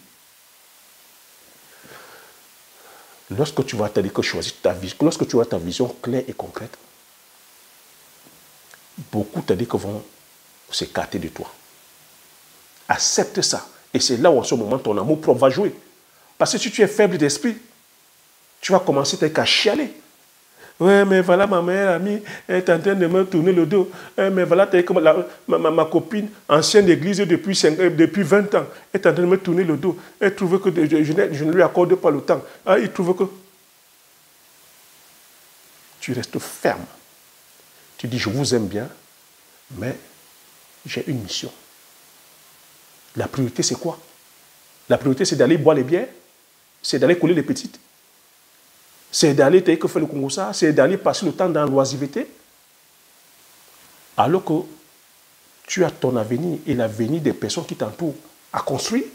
Lorsque tu vas choisir ta vision, lorsque tu as ta vision claire et concrète, beaucoup vont s'écarter de toi. Accepte ça. Et c'est là où, en ce moment, ton amour propre va jouer. Parce que si tu es faible d'esprit, tu vas commencer à chialer. Ouais, mais voilà, ma mère amie, elle est en train de me tourner le dos. Mais voilà, ma copine, ancienne d'église depuis 20 ans, est en train de me tourner le dos. Elle trouve que je ne lui accorde pas le temps. Ah, il trouve que... Tu restes ferme. Tu dis, je vous aime bien, mais j'ai une mission. La priorité, c'est quoi? La priorité, c'est d'aller boire les bières, c'est d'aller couler les petites, c'est d'aller faire le Congo, c'est d'aller passer le temps dans l'oisiveté. Alors que tu as ton avenir et l'avenir des personnes qui t'entourent à construire.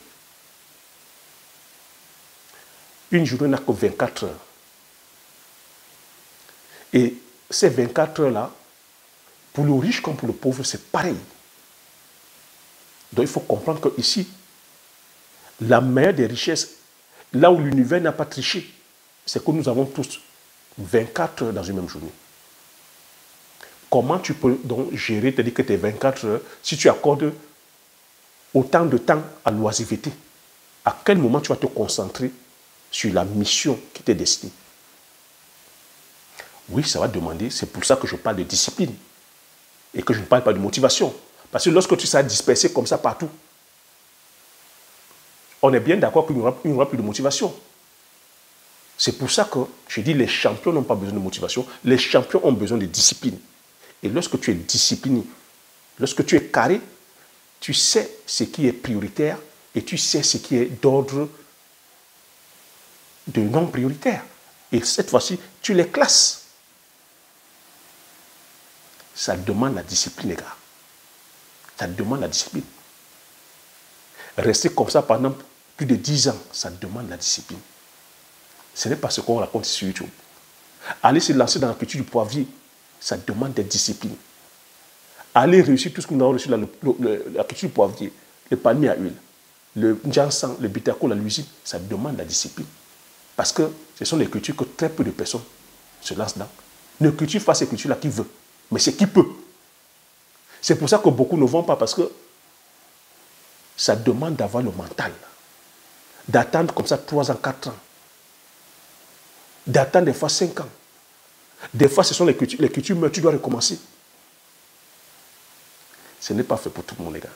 Une journée n'a que 24 heures. Et ces 24 heures-là, pour le riche comme pour le pauvre, c'est pareil. Donc il faut comprendre qu'ici, la meilleure des richesses, là où l'univers n'a pas triché, c'est que nous avons tous 24 heures dans une même journée. Comment tu peux donc gérer, c'est-à-dire que tes 24 heures, si tu accordes autant de temps à l'oisiveté, à quel moment tu vas te concentrer sur la mission qui t'est destinée? Oui, ça va demander, c'est pour ça que je parle de discipline et que je ne parle pas de motivation. Parce que lorsque tu seras dispersé comme ça partout, on est bien d'accord qu'il n'y aura plus de motivation. C'est pour ça que je dis les champions n'ont pas besoin de motivation, les champions ont besoin de discipline. Et lorsque tu es discipliné, lorsque tu es carré, tu sais ce qui est prioritaire et tu sais ce qui est d'ordre de non prioritaire. Et cette fois-ci, tu les classes. Ça demande la discipline, les gars. Ça demande la discipline. Rester comme ça pendant plus de 10 ans, ça demande la discipline. Ce n'est pas ce qu'on raconte sur YouTube. Aller se lancer dans la culture du poivrier, ça demande des disciplines. Aller réussir tout ce que nous avons reçu dans la culture du poivrier, le palmier à huile, le njansan, le bitako, la lusine, ça demande la discipline. Parce que ce sont des cultures que très peu de personnes se lancent dans. Ne cultive pas ces cultures-là qui veut, mais c'est qui peut. C'est pour ça que beaucoup ne vont pas, parce que ça demande d'avoir le mental. D'attendre comme ça 3 ans, 4 ans. D'attendre des fois 5 ans. Des fois, ce sont les cultures meurent, tu dois recommencer. Ce n'est pas fait pour tout le monde, les gars.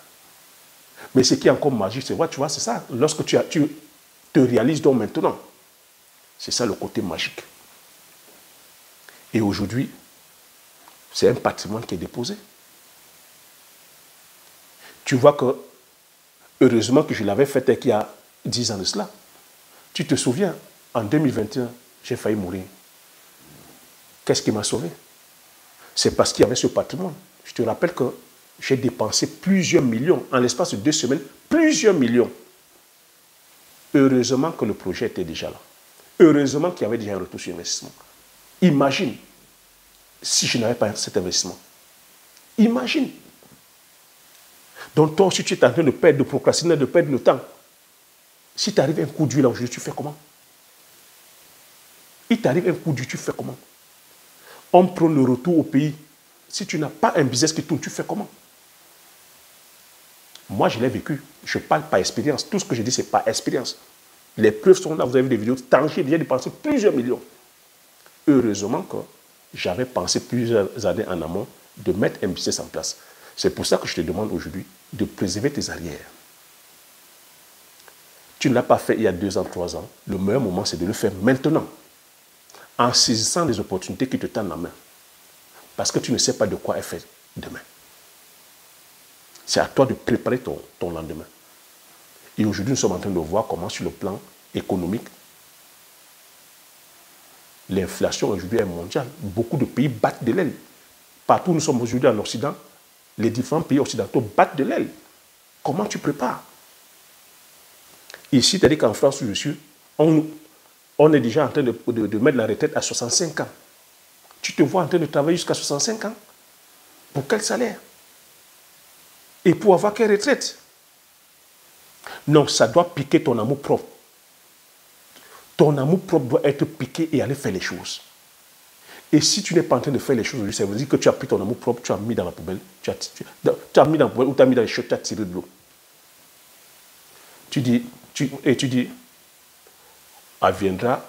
Mais ce qui est encore magique, c'est tu vois, c'est ça. Lorsque tu te réalises donc maintenant, c'est ça le côté magique. Et aujourd'hui, c'est un patrimoine qui est déposé. Tu vois que, heureusement que je l'avais fait il y a 10 ans de cela. Tu te souviens, en 2021, j'ai failli mourir. Qu'est-ce qui m'a sauvé? C'est parce qu'il y avait ce patrimoine. Je te rappelle que j'ai dépensé plusieurs millions, en l'espace de 2 semaines, plusieurs millions. Heureusement que le projet était déjà là. Heureusement qu'il y avait déjà un retour sur investissement. Imagine si je n'avais pas cet investissement. Imagine. Donc toi aussi, tu es en train de perdre, de procrastiner, de perdre le temps. Si t'arrive un coup d'huile aujourd'hui, tu fais comment? Il t'arrive un coup d'huile, tu fais comment? On prend le retour au pays. Si tu n'as pas un business qui tourne, tu fais comment? Moi, je l'ai vécu. Je ne parle pas expérience. Tout ce que je dis, ce n'est pas expérience. Les preuves sont là. Vous avez vu des vidéos tangibles. J'ai dépensé plusieurs millions. Heureusement que j'avais pensé plusieurs années en amont de mettre un business en place. C'est pour ça que je te demande aujourd'hui de préserver tes arrières. Tu ne l'as pas fait il y a 2 ans, 3 ans. Le meilleur moment, c'est de le faire maintenant. En saisissant les opportunités qui te tendent la main. Parce que tu ne sais pas de quoi est fait demain. C'est à toi de préparer ton lendemain. Et aujourd'hui, nous sommes en train de voir comment, sur le plan économique, l'inflation aujourd'hui est mondiale. Beaucoup de pays battent de l'aile. Partout où nous sommes aujourd'hui en Occident, les différents pays occidentaux battent de l'aile. Comment tu prépares? Ici, c'est-à-dire qu'en France où je suis, on est déjà en train de mettre la retraite à 65 ans. Tu te vois en train de travailler jusqu'à 65 ans? Pour quel salaire? Et pour avoir quelle retraite? Non, ça doit piquer ton amour propre. Ton amour propre doit être piqué et aller faire les choses. Et si tu n'es pas en train de faire les choses aujourd'hui, ça veut dire que tu as pris ton amour propre, tu as mis dans la poubelle, tu as mis dans la poubelle ou tu as mis dans les chiottes, tu as tiré de l'eau. Tu dis, adviendra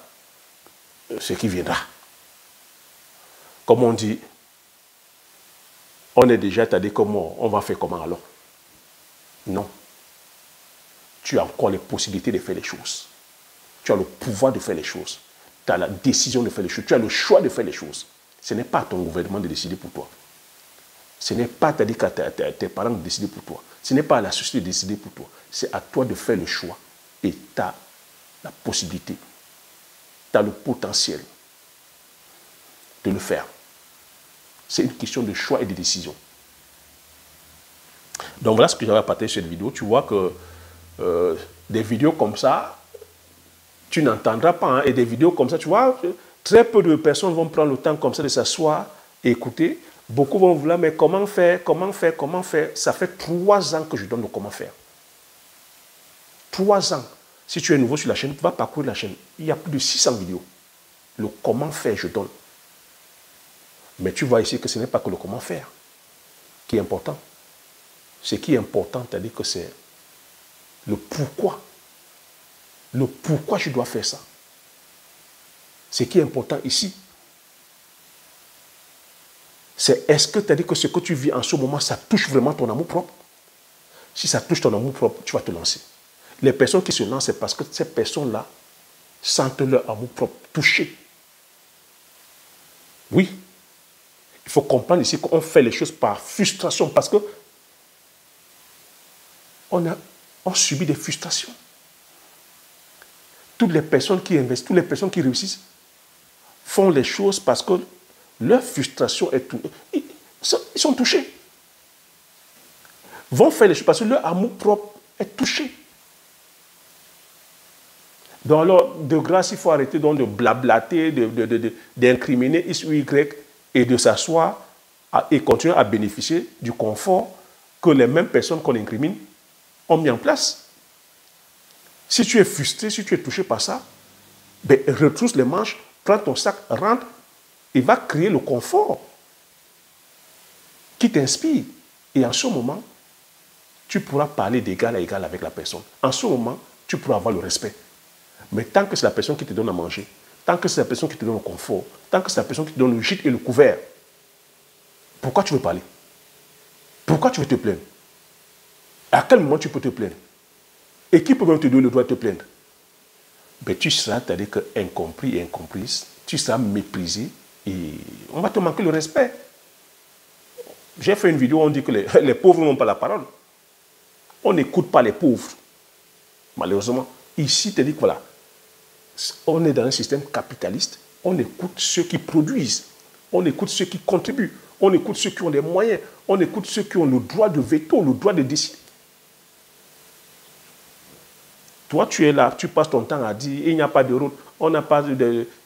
ce qui viendra. Comme on dit, on est déjà, c'est-à-dire comment, on va faire comment alors? Non. Tu as encore les possibilités de faire les choses. Tu as le pouvoir de faire les choses. Tu as la décision de faire les choses. Tu as le choix de faire les choses. Ce n'est pas à ton gouvernement de décider pour toi. Ce n'est pas à tes parents de décider pour toi. Ce n'est pas à la société de décider pour toi. C'est à toi de faire le choix. Et tu as la possibilité. Tu as le potentiel de le faire. C'est une question de choix et de décision. Donc voilà ce que j'avais à partager sur cette vidéo. Tu vois que des vidéos comme ça, tu n'entendras pas. Hein, et des vidéos comme ça, tu vois, très peu de personnes vont prendre le temps comme ça de s'asseoir et écouter. Beaucoup vont vouloir, mais comment faire, comment faire, comment faire? Ça fait 3 ans que je donne le comment faire. 3 ans. Si tu es nouveau sur la chaîne, va parcourir la chaîne. Il y a plus de 600 vidéos. Le comment faire, je donne. Mais tu vois ici que ce n'est pas que le comment faire qui est important. Ce qui est important, c'est-à-dire que c'est le pourquoi. Le pourquoi je dois faire ça. Ce qui est important ici, c'est est-ce que tu as dit que ce que tu vis en ce moment, ça touche vraiment ton amour propre? Si ça touche ton amour propre, tu vas te lancer. Les personnes qui se lancent, c'est parce que ces personnes-là sentent leur amour propre touché. Oui. Il faut comprendre ici qu'on fait les choses par frustration parce que on subit des frustrations. Toutes les personnes qui investissent, toutes les personnes qui réussissent font les choses parce que leur frustration est tout. Ils sont touchés. Vont faire les choses parce que leur amour propre est touché. Donc alors, de grâce, il faut arrêter donc de blablater, d'incriminer X ou Y et de s'asseoir et continuer à bénéficier du confort que les mêmes personnes qu'on incrimine ont mis en place. Si tu es frustré, si tu es touché par ça, ben, retrousse les manches, prends ton sac, rentre et va créer le confort qui t'inspire. Et en ce moment, tu pourras parler d'égal à égal avec la personne. En ce moment, tu pourras avoir le respect. Mais tant que c'est la personne qui te donne à manger, tant que c'est la personne qui te donne le confort, tant que c'est la personne qui te donne le gîte et le couvert, pourquoi tu veux parler? Pourquoi tu veux te plaindre? À quel moment tu peux te plaindre? Et qui peut même te donner le droit de te plaindre? Ben, tu seras, c'est-à-dire que incompris et incomprise, tu seras méprisé et on va te manquer le respect. J'ai fait une vidéo où on dit que les pauvres n'ont pas la parole. On n'écoute pas les pauvres. Malheureusement, ici, tu dis que voilà, on est dans un système capitaliste, on écoute ceux qui produisent, on écoute ceux qui contribuent, on écoute ceux qui ont les moyens, on écoute ceux qui ont le droit de veto, le droit de décider. Toi, tu es là, tu passes ton temps à dire il n'y a pas de route, on n'a pas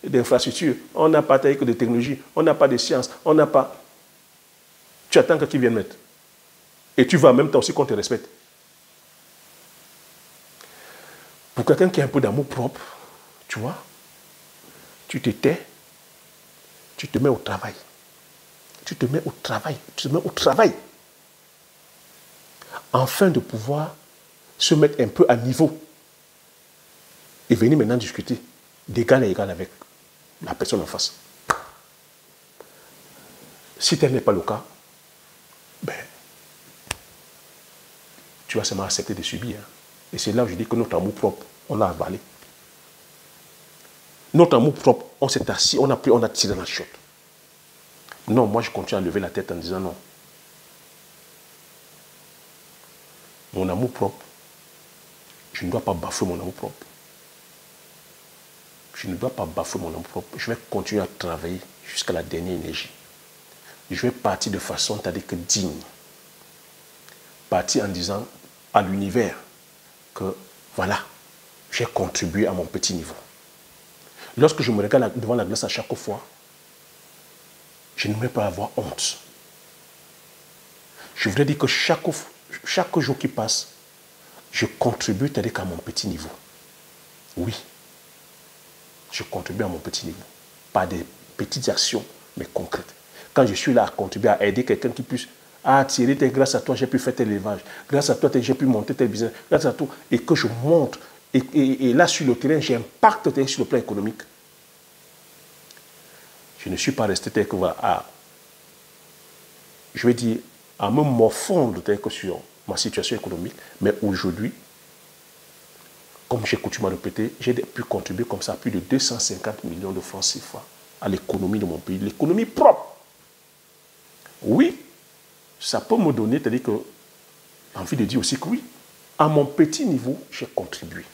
d'infrastructure, on n'a pas de technologie, on n'a pas de science, on n'a pas. Tu attends que qui vienne mettre. Et tu vas en même temps aussi qu'on te respecte. Pour quelqu'un qui a un peu d'amour propre, tu vois, tu te tais, tu te mets au travail. Tu te mets au travail, tu te mets au travail. Afin de pouvoir se mettre un peu à niveau. Et venir maintenant discuter d'égal à égal avec la personne en face. Si tel n'est pas le cas, ben, tu vas seulement accepter de subir. Hein. Et c'est là où je dis que notre amour propre, on l'a avalé. Notre amour propre, on s'est assis, on a tiré la chiotte. Non, moi je continue à lever la tête en disant non. Mon amour propre, je ne dois pas bafouer mon amour propre. Je ne dois pas bafouer mon amour propre. Je vais continuer à travailler jusqu'à la dernière énergie. Je vais partir de façon, c'est-à-dire que digne. Partir en disant à l'univers que voilà, j'ai contribué à mon petit niveau. Lorsque je me regarde devant la glace à chaque fois, je ne vais pas avoir honte. Je voudrais dire que chaque jour qui passe, je contribue, c'est-à-dire qu'à mon petit niveau. Oui. Je contribue à mon petit niveau. Pas des petites actions, mais concrètes. Quand je suis là à contribuer, à aider quelqu'un qui puisse attirer, grâce à toi, j'ai pu faire tel élevage. Grâce à toi, j'ai pu monter tel business. Grâce à toi, et que je monte. Et là, sur le terrain, j'impacte sur le plan économique. Je ne suis pas resté tel que voilà, je vais dire, à me morfondre tel que sur ma situation économique. Mais aujourd'hui, comme j'ai coutume à répéter, j'ai pu contribuer comme ça à plus de 250 millions de francs CFA à l'économie de mon pays, l'économie propre. Oui, ça peut me donner, c'est-à-dire que j'ai envie de dire aussi que oui, à mon petit niveau, j'ai contribué.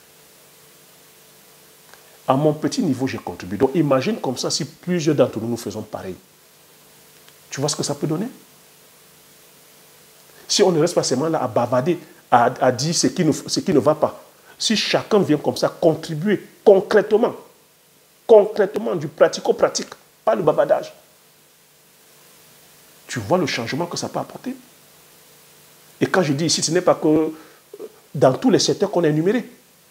À mon petit niveau, j'ai contribué. Donc imagine comme ça si plusieurs d'entre nous faisons pareil. Tu vois ce que ça peut donner? Si on ne reste pas seulement là à bavarder, à dire ce qui ne va pas. Si chacun vient comme ça contribuer concrètement du pratico-pratique, pas le bavardage, tu vois le changement que ça peut apporter. Et quand je dis ici, ce n'est pas que dans tous les secteurs qu'on a énumérés.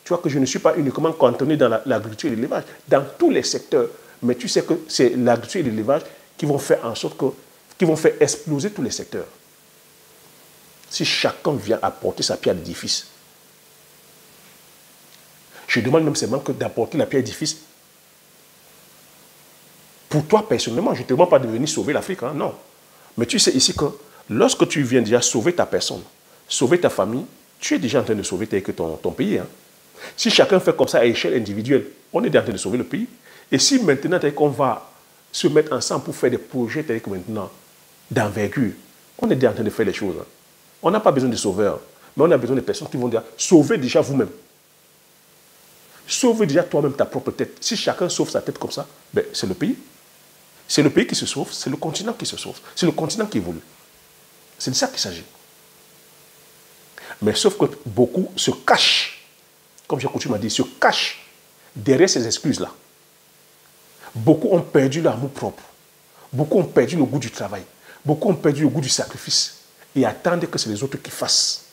Tu vois que je ne suis pas uniquement cantonné dans l'agriculture et l'élevage, dans tous les secteurs. Mais tu sais que c'est l'agriculture et l'élevage qui vont faire en sorte que, qui vont faire exploser tous les secteurs. Si chacun vient apporter sa pierre d'édifice. Je demande même seulement que d'apporter la pierre d'édifice. Pour toi, personnellement, je ne te demande pas de venir sauver l'Afrique, hein, non. Mais tu sais ici que lorsque tu viens déjà sauver ta personne, sauver ta famille, tu es déjà en train de sauver ton pays. Hein. Si chacun fait comme ça à échelle individuelle, on est déjà en train de sauver le pays. Et si maintenant, qu'on va se mettre ensemble pour faire des projets, que maintenant, d'envergure, on est déjà en train de faire les choses. Hein. On n'a pas besoin de sauveurs, mais on a besoin de personnes qui vont dire, sauver déjà vous-même. Sauver déjà toi-même ta propre tête. Si chacun sauve sa tête comme ça, ben, c'est le pays. C'est le pays qui se sauve, c'est le continent qui se sauve, c'est le continent qui évolue. C'est de ça qu'il s'agit. Mais sauf que beaucoup se cachent, comme j'ai coutume à dire, se cachent derrière ces excuses-là. Beaucoup ont perdu l'amour propre. Beaucoup ont perdu le goût du travail. Beaucoup ont perdu le goût du sacrifice. Et attendent que c'est les autres qui fassent.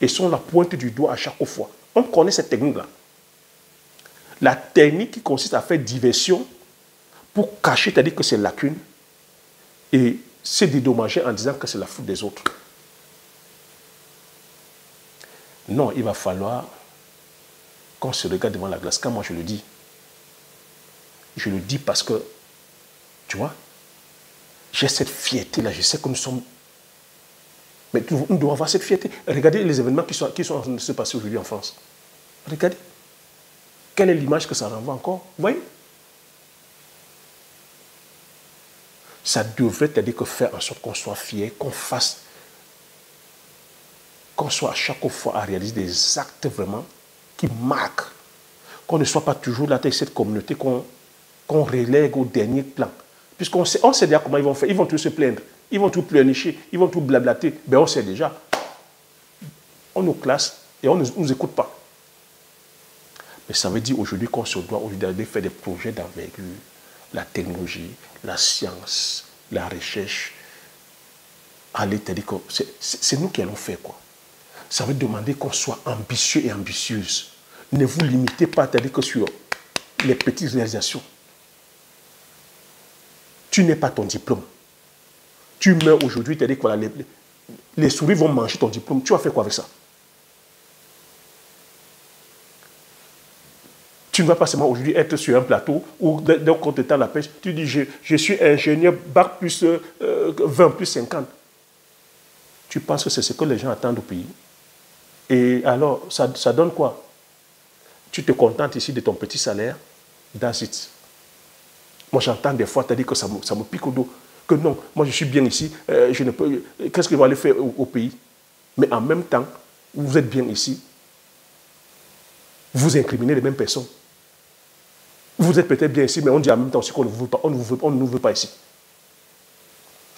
Et sont la pointe du doigt à chaque fois. On connaît cette technique-là. La technique qui consiste à faire diversion pour cacher, c'est-à-dire que c'est lacune, et se dédommager en disant que c'est la faute des autres. Non, il va falloir qu'on se regarde devant la glace. Quand moi je le dis parce que, tu vois, j'ai cette fierté-là, je sais que nous sommes... Mais nous devons avoir cette fierté. Regardez les événements qui sont en train de se passer aujourd'hui en France. Regardez. Quelle est l'image que ça renvoie encore? Vous voyez? Ça devrait dire que faire en sorte qu'on soit fier, qu'on fasse, qu'on soit à chaque fois à réaliser des actes vraiment qui marquent, qu'on ne soit pas toujours là avec cette communauté qu'on relègue au dernier plan. Puisqu'on sait, déjà comment ils vont faire, ils vont tous se plaindre, ils vont tout pleurnicher, ils vont tout blablater. Ben on sait déjà. On nous classe et on ne nous écoute pas. Mais ça veut dire aujourd'hui qu'on se doit aujourd'hui d'aller faire des projets d'envergure. La technologie, la science, la recherche, aller te dire que c'est nous qui allons faire quoi. Ça veut demander qu'on soit ambitieux et ambitieuse. Ne vous limitez pas à te dire que sur les petites réalisations. Tu n'es pas ton diplôme. Tu meurs aujourd'hui, tu te dis que voilà, les souris vont manger ton diplôme. Tu vas faire quoi avec ça? Tu ne vas pas seulement aujourd'hui être sur un plateau ou d'un compte de temps la pêche. Tu dis, je suis ingénieur, bac plus 20 plus 50. Tu penses que c'est ce que les gens attendent au pays. Et alors, ça donne quoi? Tu te contentes ici de ton petit salaire, that's it. Moi, j'entends des fois, tu as dit que ça me pique au dos. Que non, moi je suis bien ici, je ne peux... Qu'est-ce que je vais aller faire au pays? Mais en même temps, vous êtes bien ici, vous incriminez les mêmes personnes. Vous êtes peut-être bien ici, mais on dit en même temps aussi qu'on ne vous veut pas, on ne nous veut pas ici.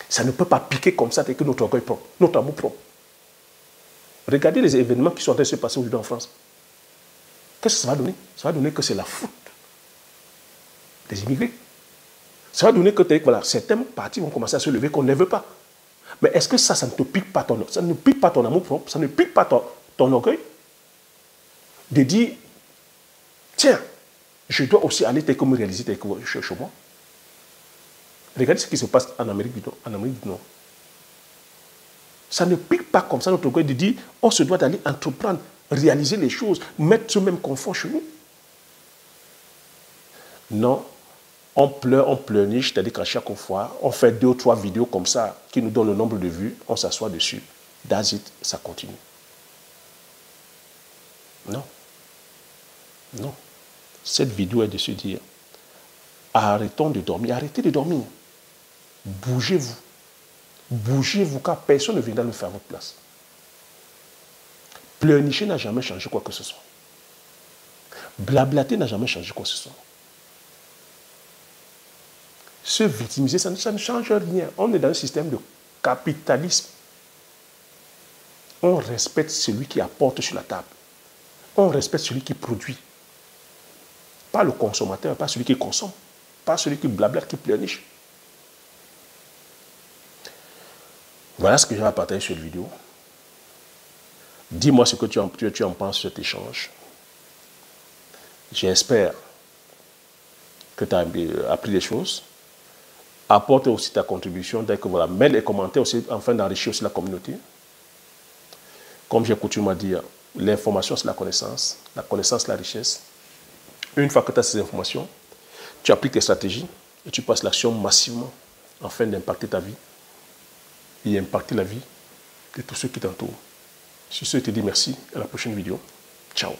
Ça ne peut pas piquer comme ça avec notre orgueil propre, notre amour propre. Regardez les événements qui sont en train de se passer aujourd'hui en France. Qu'est-ce que ça va donner? Ça va donner que c'est la faute des immigrés. Ça va donner que voilà, certains partis vont commencer à se lever qu'on ne les veut pas. Mais est-ce que ça ne te pique pas ça ne pique pas ton amour propre, ça ne pique pas ton orgueil de dire, tiens, je dois aussi aller me réaliser chez moi. Regardez ce qui se passe en Amérique du Nord. Ça ne pique pas comme ça notre orgueil de dire, on se doit d'aller entreprendre, réaliser les choses, mettre ce même confort chez nous. Non, on pleure, on pleurniche, c'est-à-dire qu'à chaque fois, on fait 2 ou 3 vidéos comme ça qui nous donnent le nombre de vues, on s'assoit dessus. That's it, ça continue. Non. Non. Cette vidéo est de se dire, arrêtons de dormir, arrêtez de dormir. Bougez-vous. Bougez-vous car personne ne viendra le faire à votre place. Pleurnicher n'a jamais changé quoi que ce soit. Blablater n'a jamais changé quoi que ce soit. Se victimiser, ça ne change rien. On est dans un système de capitalisme. On respecte celui qui apporte sur la table. On respecte celui qui produit. Pas le consommateur, pas celui qui consomme. Pas celui qui blablate, qui pleurniche. Voilà ce que j'ai à partager sur cette vidéo. Dis-moi ce que tu en penses sur cet échange. J'espère que tu as appris des choses. Apporte aussi ta contribution. Dès que voilà, mets les commentaires aussi, afin d'enrichir aussi la communauté. Comme j'ai coutume à dire, l'information c'est la connaissance la richesse. Une fois que tu as ces informations, tu appliques tes stratégies et tu passes l'action massivement afin d'impacter ta vie et impacter la vie de tous ceux qui t'entourent. Sur ce, je te dis merci. À la prochaine vidéo. Ciao.